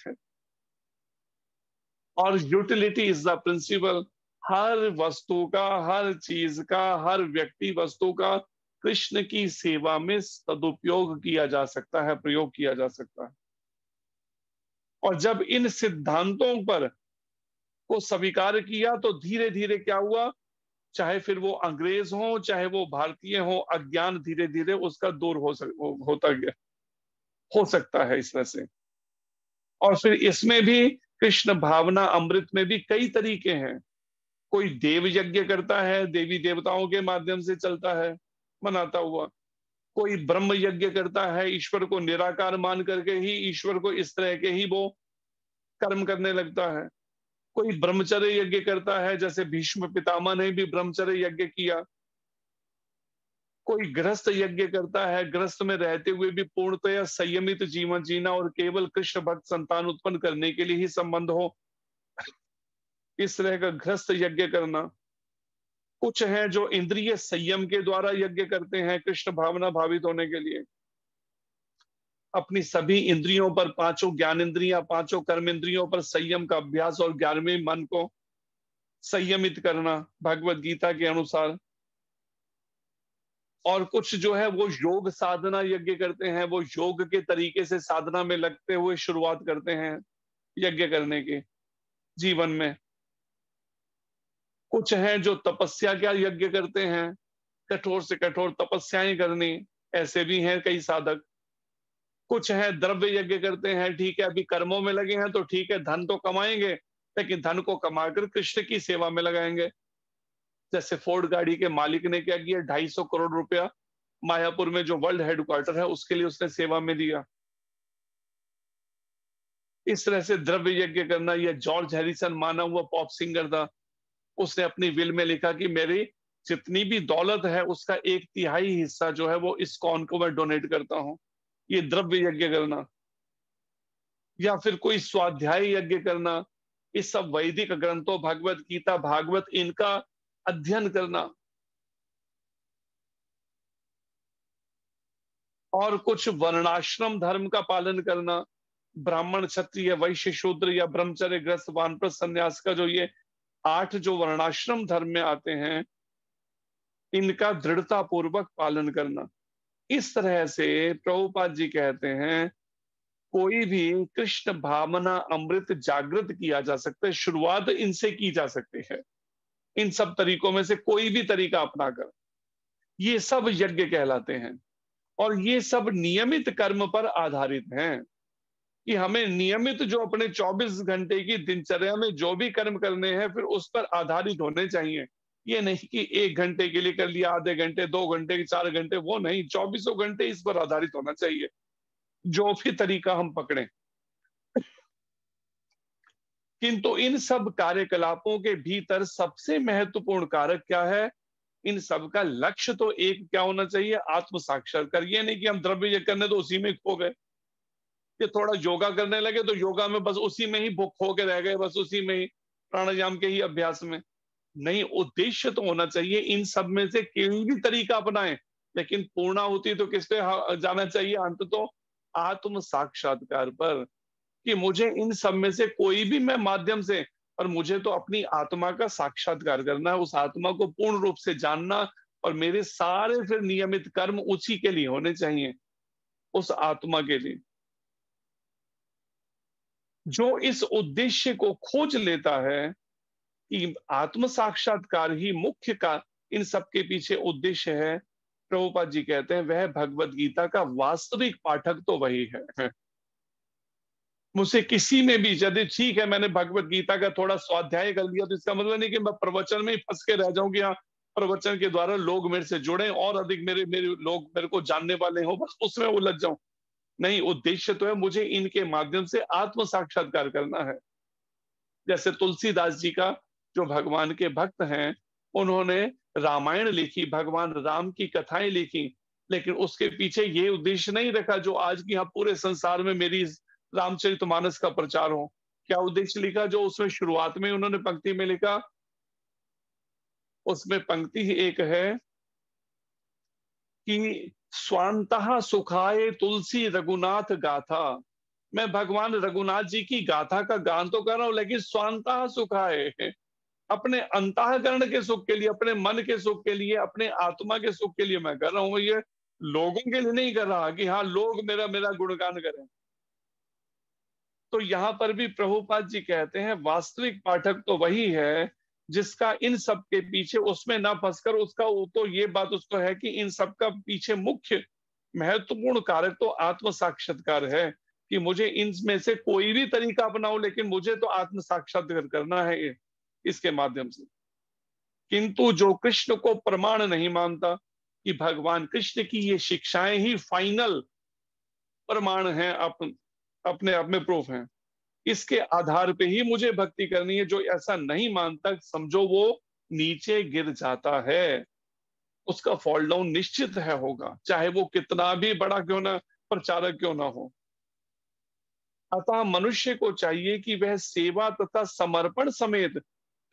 और यूटिलिटी इज द प्रिंसिपल, हर वस्तु का, हर चीज का, हर व्यक्ति वस्तु का कृष्ण की सेवा में सदुपयोग किया जा सकता है, प्रयोग किया जा सकता है। और जब इन सिद्धांतों पर को स्वीकार किया तो धीरे धीरे क्या हुआ, चाहे फिर वो अंग्रेज हो चाहे वो भारतीय हो, अज्ञान धीरे धीरे उसका दूर होता गया, हो सकता है इस तरह से। और फिर इसमें भी कृष्ण भावना अमृत में भी कई तरीके हैं। कोई देव यज्ञ करता है, देवी देवताओं के माध्यम से चलता है मनाता हुआ। कोई ब्रह्म यज्ञ करता है, ईश्वर को निराकार मान करके ही ईश्वर को इस तरह के ही वो कर्म करने लगता है। कोई ब्रह्मचर्य यज्ञ करता है, जैसे भीष्म पितामह ने भी ब्रह्मचर्य यज्ञ किया। कोई गृहस्थ यज्ञ करता है, गृहस्थ में रहते हुए भी पूर्णतया संयमित जीवन जीना और केवल कृष्ण भक्त संतान उत्पन्न करने के लिए ही संबंध हो, इस तरह का गृहस्थ यज्ञ करना। कुछ हैं जो इंद्रिय संयम के द्वारा यज्ञ करते हैं कृष्ण भावना भावित होने के लिए। अपनी सभी इंद्रियों पर, पांचों ज्ञान इंद्रियां, पांचों कर्म इंद्रियों पर संयम का अभ्यास और 11वें मन को संयमित करना भगवत गीता के अनुसार। और कुछ जो है वो योग साधना यज्ञ करते हैं, वो योग के तरीके से साधना में लगते हुए शुरुआत करते हैं यज्ञ करने के जीवन में। कुछ हैं जो तपस्या का यज्ञ करते हैं, कठोर से कठोर तपस्याएं करनी, ऐसे भी हैं कई साधक। कुछ है द्रव्य यज्ञ करते हैं, ठीक है अभी कर्मों में लगे हैं तो ठीक है धन तो कमाएंगे, लेकिन धन को कमाकर कृष्ण की सेवा में लगाएंगे। जैसे फोर्ड गाड़ी के मालिक ने क्या किया, 250 करोड़ रुपया मायापुर में जो वर्ल्ड हेडक्वार्टर है उसके लिए उसने सेवा में दिया। इस तरह से द्रव्य यज्ञ करना। यह जॉर्ज हैरिसन माना हुआ पॉप सिंगर था, उसने अपनी विल में लिखा कि मेरी जितनी भी दौलत है उसका 1/3 हिस्सा जो है वो इस्कॉन को मैं डोनेट करता हूं। ये द्रव्य यज्ञ करना। या फिर कोई स्वाध्याय यज्ञ करना, इस सब वैदिक ग्रंथों भगवत गीता भागवत इनका अध्ययन करना। और कुछ वर्णाश्रम धर्म का पालन करना, ब्राह्मण क्षत्रिय वैश्य शूद्र या ब्रह्मचर्य ग्रस्त वानप्रस्थ संन्यास का जो ये 8 जो वर्णाश्रम धर्म में आते हैं, इनका दृढ़ता पूर्वक पालन करना। इस तरह से प्रभुपाद जी कहते हैं कोई भी कृष्ण भावना अमृत जागृत किया जा सकता है, शुरुआत इनसे की जा सकती है। इन सब तरीकों में से कोई भी तरीका अपनाकर, ये सब यज्ञ कहलाते हैं। और ये सब नियमित कर्म पर आधारित हैं कि हमें नियमित जो अपने 24 घंटे की दिनचर्या में जो भी कर्म करने हैं फिर उस पर आधारित होने चाहिए। ये नहीं कि 1 घंटे के लिए कर लिया, आधे घंटे, 2 घंटे, 4 घंटे, वो नहीं, 24 घंटे इस पर आधारित होना चाहिए जो भी तरीका हम पकड़ें। किंतु इन सब कार्यकलापों के भीतर सबसे महत्वपूर्ण कारक क्या है? इन सब का लक्ष्य तो एक क्या होना चाहिए? आत्म साक्षात्कार। ये नहीं कि हम द्रव्य करने तो उसी में खो गए, कि थोड़ा योगा करने लगे तो योगा में बस उसी में ही खो के रह गए, बस उसी में ही प्राणायाम के ही अभ्यास में नहीं। उद्देश्य तो होना चाहिए इन सब में से कोई भी तरीका अपनाएं, लेकिन पूर्णाहुति तो किस पे जाना चाहिए? अंत तो आत्म साक्षात्कार पर, कि मुझे इन सब में से कोई भी मैं माध्यम से, और मुझे तो अपनी आत्मा का साक्षात्कार करना है, उस आत्मा को पूर्ण रूप से जानना, और मेरे सारे फिर नियमित कर्म उसी के लिए होने चाहिए, उस आत्मा के लिए। जो इस उद्देश्य को खोज लेता है कि आत्म साक्षात्कार ही मुख्य का इन सब के पीछे उद्देश्य है, प्रभुपाद जी कहते हैं वह भगवत गीता का वास्तविक पाठक तो वही है। मुझसे किसी में भी यदि ठीक है मैंने भगवत गीता का थोड़ा स्वाध्याय कर लिया तो इसका मतलब नहीं कि मैं प्रवचन में ही फंस के रह जाऊं कि हाँ प्रवचन के द्वारा लोग मेरे से जुड़े और अधिक मेरे मेरे लोग मेरे को जानने वाले हो, बस उसमें उलझ जाऊं। नहीं, उद्देश्य तो है मुझे इनके माध्यम से आत्म साक्षात्कार करना है। जैसे तुलसीदास जी का जो भगवान के भक्त हैं, उन्होंने रामायण लिखी, भगवान राम की कथाएं लिखी, लेकिन उसके पीछे ये उद्देश्य नहीं रखा जो आज की यहाँ पूरे संसार में मेरी रामचरितमानस का प्रचार हो। क्या उद्देश्य लिखा? जो उसमें शुरुआत में उन्होंने पंक्ति में लिखा, उसमें पंक्ति एक है कि स्वांतः सुखाए तुलसी रघुनाथ गाथा। मैं भगवान रघुनाथ जी की गाथा का गान तो कर रहा हूं, लेकिन स्वांतः सुखाए, अपने अंतःकरण के सुख के लिए, अपने मन के सुख के लिए, अपने आत्मा के सुख के लिए मैं कर रहा हूं। ये लोगों के लिए नहीं कर रहा कि हाँ लोग मेरा मेरा गुणगान करें। तो यहां पर भी प्रभुपाद जी कहते हैं वास्तविक पाठक तो वही है जिसका इन सब के पीछे, उसमें ना फंसकर, उसका तो ये बात उसको है कि इन सब का पीछे मुख्य महत्वपूर्ण कारक तो आत्म साक्षात्कार है, कि मुझे इनमें से कोई भी तरीका अपनाओ, लेकिन मुझे तो आत्म साक्षात्कार करना है इसके माध्यम से। किंतु जो कृष्ण को प्रमाण नहीं मानता कि भगवान कृष्ण की ये शिक्षाएं ही फाइनल प्रमाण हैं, अपने आप में प्रूफ हैं, इसके आधार पे ही मुझे भक्ति करनी है, जो ऐसा नहीं मानता, समझो वो नीचे गिर जाता है, उसका फॉल डाउन निश्चित है होगा, चाहे वो कितना भी बड़ा क्यों ना प्रचारक क्यों ना हो। अतः मनुष्य को चाहिए कि वह सेवा तथा समर्पण समेत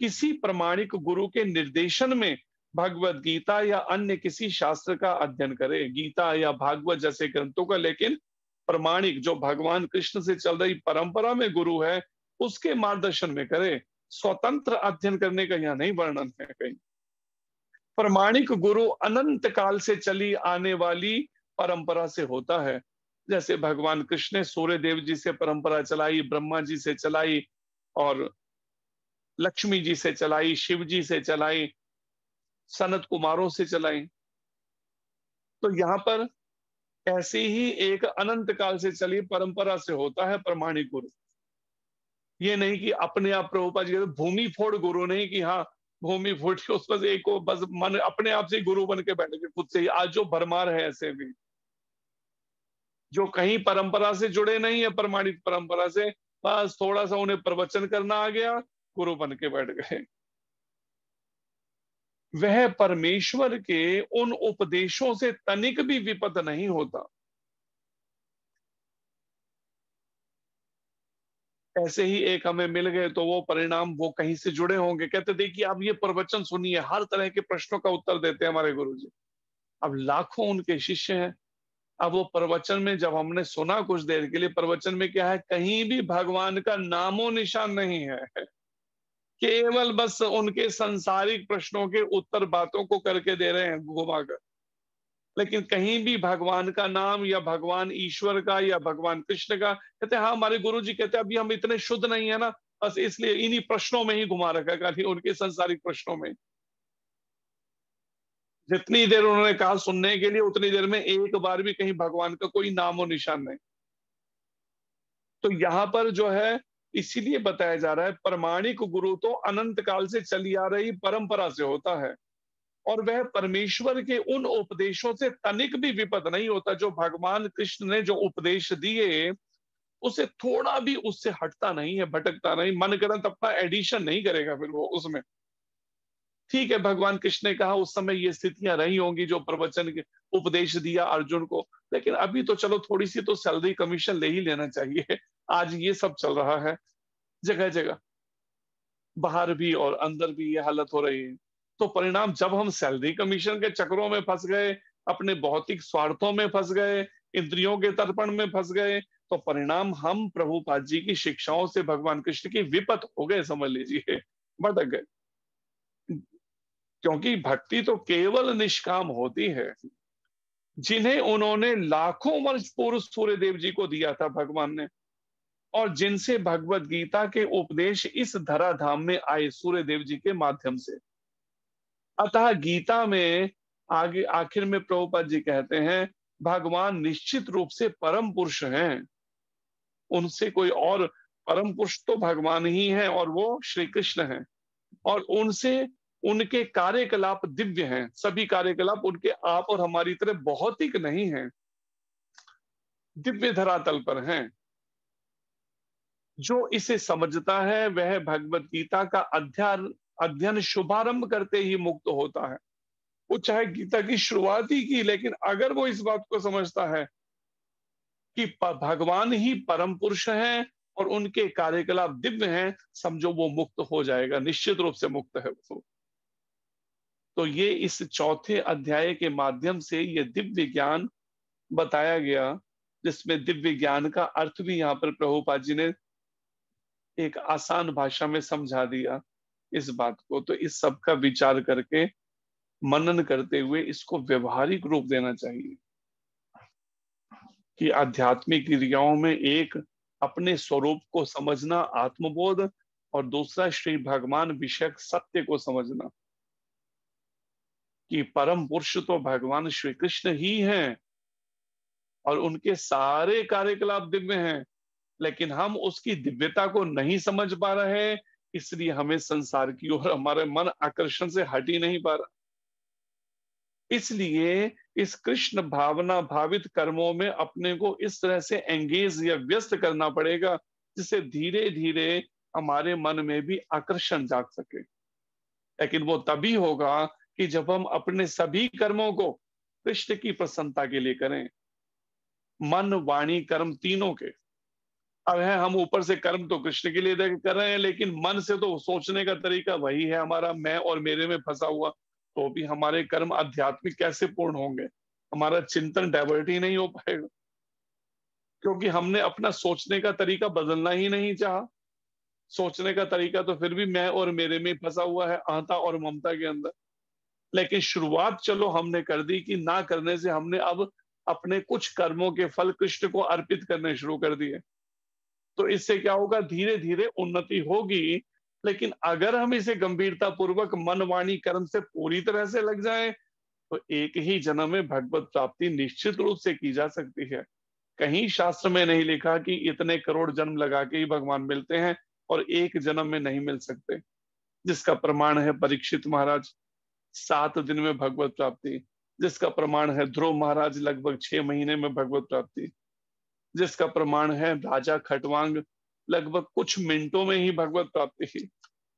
किसी प्रमाणिक गुरु के निर्देशन में भगवत गीता या अन्य किसी शास्त्र का अध्ययन करे, गीता या भागवत जैसे ग्रंथों का, लेकिन प्रमाणिक जो भगवान कृष्ण से चल रही परंपरा में गुरु है उसके मार्गदर्शन में करे। स्वतंत्र अध्ययन करने का यहाँ नहीं वर्णन है कहीं। प्रमाणिक गुरु अनंत काल से चली आने वाली परंपरा से होता है। जैसे भगवान कृष्ण ने सूर्य देव जी से परंपरा चलाई, ब्रह्मा जी से चलाई, और लक्ष्मी जी से चलाई, शिव जी से चलाई, सनत कुमारों से चलाई। तो यहाँ पर ऐसे ही एक अनंत काल से चली परंपरा से होता है प्रमाणिक गुरु। ये नहीं कि अपने आप प्रभुपाद जी भूमि फोड़ गुरु नहीं, कि हाँ भूमि फूट के उसमें से एक को बस मन अपने आप से ही गुरु बन के बैठ गए खुद से ही। आज जो भरमार है ऐसे भी, जो कहीं परंपरा से जुड़े नहीं है, प्रमाणित परंपरा से, बस थोड़ा सा उन्हें प्रवचन करना आ गया, गुरु बन के बैठ गए। वह परमेश्वर के उन उपदेशों से तनिक भी विपद नहीं होता। ऐसे ही एक हमें मिल गए तो वो परिणाम वो कहीं से जुड़े होंगे, कहते देखिए आप ये प्रवचन सुनिए, हर तरह के प्रश्नों का उत्तर देते हैं हमारे गुरुजी। अब लाखों उनके शिष्य हैं। अब वो प्रवचन में जब हमने सुना कुछ देर के लिए, प्रवचन में क्या है, कहीं भी भगवान का नामो निशान नहीं है, केवल बस उनके सांसारिक प्रश्नों के उत्तर बातों को करके दे रहे हैं घुमाकर, लेकिन कहीं भी भगवान का नाम या भगवान ईश्वर का या भगवान कृष्ण का। कहते हैं हाँ हमारे गुरु जी कहते हैं अभी हम इतने शुद्ध नहीं है ना, बस इसलिए इन्हीं प्रश्नों में ही घुमा रखा है, खाली उनके सांसारिक प्रश्नों में। जितनी देर उन्होंने कहा सुनने के लिए, उतनी देर में एक बार भी कहीं भगवान का कोई नामो निशान नहीं। तो यहाँ पर जो है इसीलिए बताया जा रहा है प्रमाणिक गुरु तो अनंत काल से चली आ रही परंपरा से होता है, और वह परमेश्वर के उन उपदेशों से तनिक भी विपद नहीं होता। जो भगवान कृष्ण ने जो उपदेश दिए उसे थोड़ा भी उससे हटता नहीं है, भटकता नहीं, मनगढ़ंत अपना एडिशन नहीं करेगा फिर वो उसमें। ठीक है, भगवान कृष्ण ने कहा उस समय ये स्थितियां रही होंगी जो प्रवचन के उपदेश दिया अर्जुन को, लेकिन अभी तो चलो थोड़ी सी तो सैलरी कमीशन ले ही लेना चाहिए। आज ये सब चल रहा है जगह जगह, बाहर भी और अंदर भी ये हालत हो रही है। तो परिणाम जब हम सैलरी कमीशन के चक्रों में फंस गए, अपने भौतिक स्वार्थों में फंस गए, इंद्रियों के तर्पण में फंस गए, तो परिणाम हम प्रभुपाद जी की शिक्षाओं से भगवान कृष्ण की विपत हो गए, समझ लीजिए, भटक गए। क्योंकि भक्ति तो केवल निष्काम होती है, जिन्हें उन्होंने लाखों वर्ष पूर्व सूर्य देव जी को दिया था भगवान ने, और जिनसे भगवत गीता के उपदेश इस धराधाम में आए सूर्य देव जी के माध्यम से। अतः गीता में आगे आखिर में प्रभुपाद जी कहते हैं भगवान निश्चित रूप से परम पुरुष हैं, उनसे कोई और परम पुरुष तो भगवान ही है, और वो श्री कृष्ण हैं, और उनसे उनके कार्यकलाप दिव्य हैं। सभी कार्यकलाप उनके आप और हमारी तरह भौतिक नहीं हैं, दिव्य धरातल पर हैं। जो इसे समझता है वह भगवत गीता का अध्ययन शुभारंभ करते ही मुक्त होता है। वो चाहे गीता की शुरुआत ही की, लेकिन अगर वो इस बात को समझता है कि भगवान ही परम पुरुष हैं और उनके कार्यकलाप दिव्य हैं, समझो वो मुक्त हो जाएगा, निश्चित रूप से मुक्त है वो। तो ये इस चौथे अध्याय के माध्यम से ये दिव्य ज्ञान बताया गया, जिसमें दिव्य ज्ञान का अर्थ भी यहाँ पर प्रभुपाद जी ने एक आसान भाषा में समझा दिया इस बात को। तो इस सब का विचार करके मनन करते हुए इसको व्यवहारिक रूप देना चाहिए कि आध्यात्मिक क्रियाओं में एक अपने स्वरूप को समझना, आत्मबोध, और दूसरा श्री भगवान विषयक सत्य को समझना कि परम पुरुष तो भगवान श्री कृष्ण ही हैं, और उनके सारे कार्यकलाप दिव्य हैं, लेकिन हम उसकी दिव्यता को नहीं समझ पा रहे हैं, इसलिए हमें संसार की ओर हमारे मन आकर्षण से हट ही नहीं पा रहा। इसलिए इस कृष्ण भावना भावित कर्मों में अपने को इस तरह से एंगेज या व्यस्त करना पड़ेगा, जिससे धीरे धीरे हमारे मन में भी आकर्षण जाग सके। लेकिन वो तभी होगा कि जब हम अपने सभी कर्मों को कृष्ण की प्रसन्नता के लिए करें, मन वाणी कर्म तीनों के। अब है हम ऊपर से कर्म तो कृष्ण के लिए कर रहे हैं, लेकिन मन से तो सोचने का तरीका वही है हमारा मैं और मेरे में फंसा हुआ, तो भी हमारे कर्म आध्यात्मिक कैसे पूर्ण होंगे? हमारा चिंतन डाइवर्ट ही नहीं हो पाएगा, क्योंकि हमने अपना सोचने का तरीका बदलना ही नहीं चाहा। सोचने का तरीका तो फिर भी मैं और मेरे में फंसा हुआ है, अहंता और ममता के अंदर। लेकिन शुरुआत चलो हमने कर दी कि ना करने से हमने अब अपने कुछ कर्मों के फल कृष्ण को अर्पित करने शुरू कर दिए। तो इससे क्या होगा, धीरे धीरे उन्नति होगी। लेकिन अगर हम इसे गंभीरता पूर्वक मन वाणी कर्म से पूरी तरह से लग जाएं, तो एक ही जन्म में भगवत प्राप्ति निश्चित रूप से की जा सकती है। कहीं शास्त्र में नहीं लिखा कि इतने करोड़ जन्म लगा के ही भगवान मिलते हैं और एक जन्म में नहीं मिल सकते। जिसका प्रमाण है परीक्षित महाराज 7 दिन में भगवत प्राप्ति, जिसका प्रमाण है ध्रुव महाराज लगभग 6 महीने में भगवत प्राप्ति, जिसका प्रमाण है राजा खटवांग लगभग कुछ मिनटों में ही भगवत प्राप्ति की।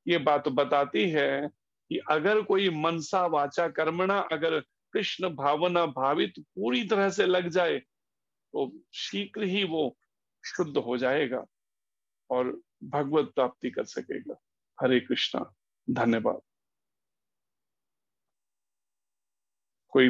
ये बात बताती है कि अगर कोई मनसा वाचा कर्मणा अगर कृष्ण भावना भावित पूरी तरह से लग जाए, तो शीघ्र ही वो शुद्ध हो जाएगा और भगवत प्राप्ति कर सकेगा। हरे कृष्णा। धन्यवाद। कोई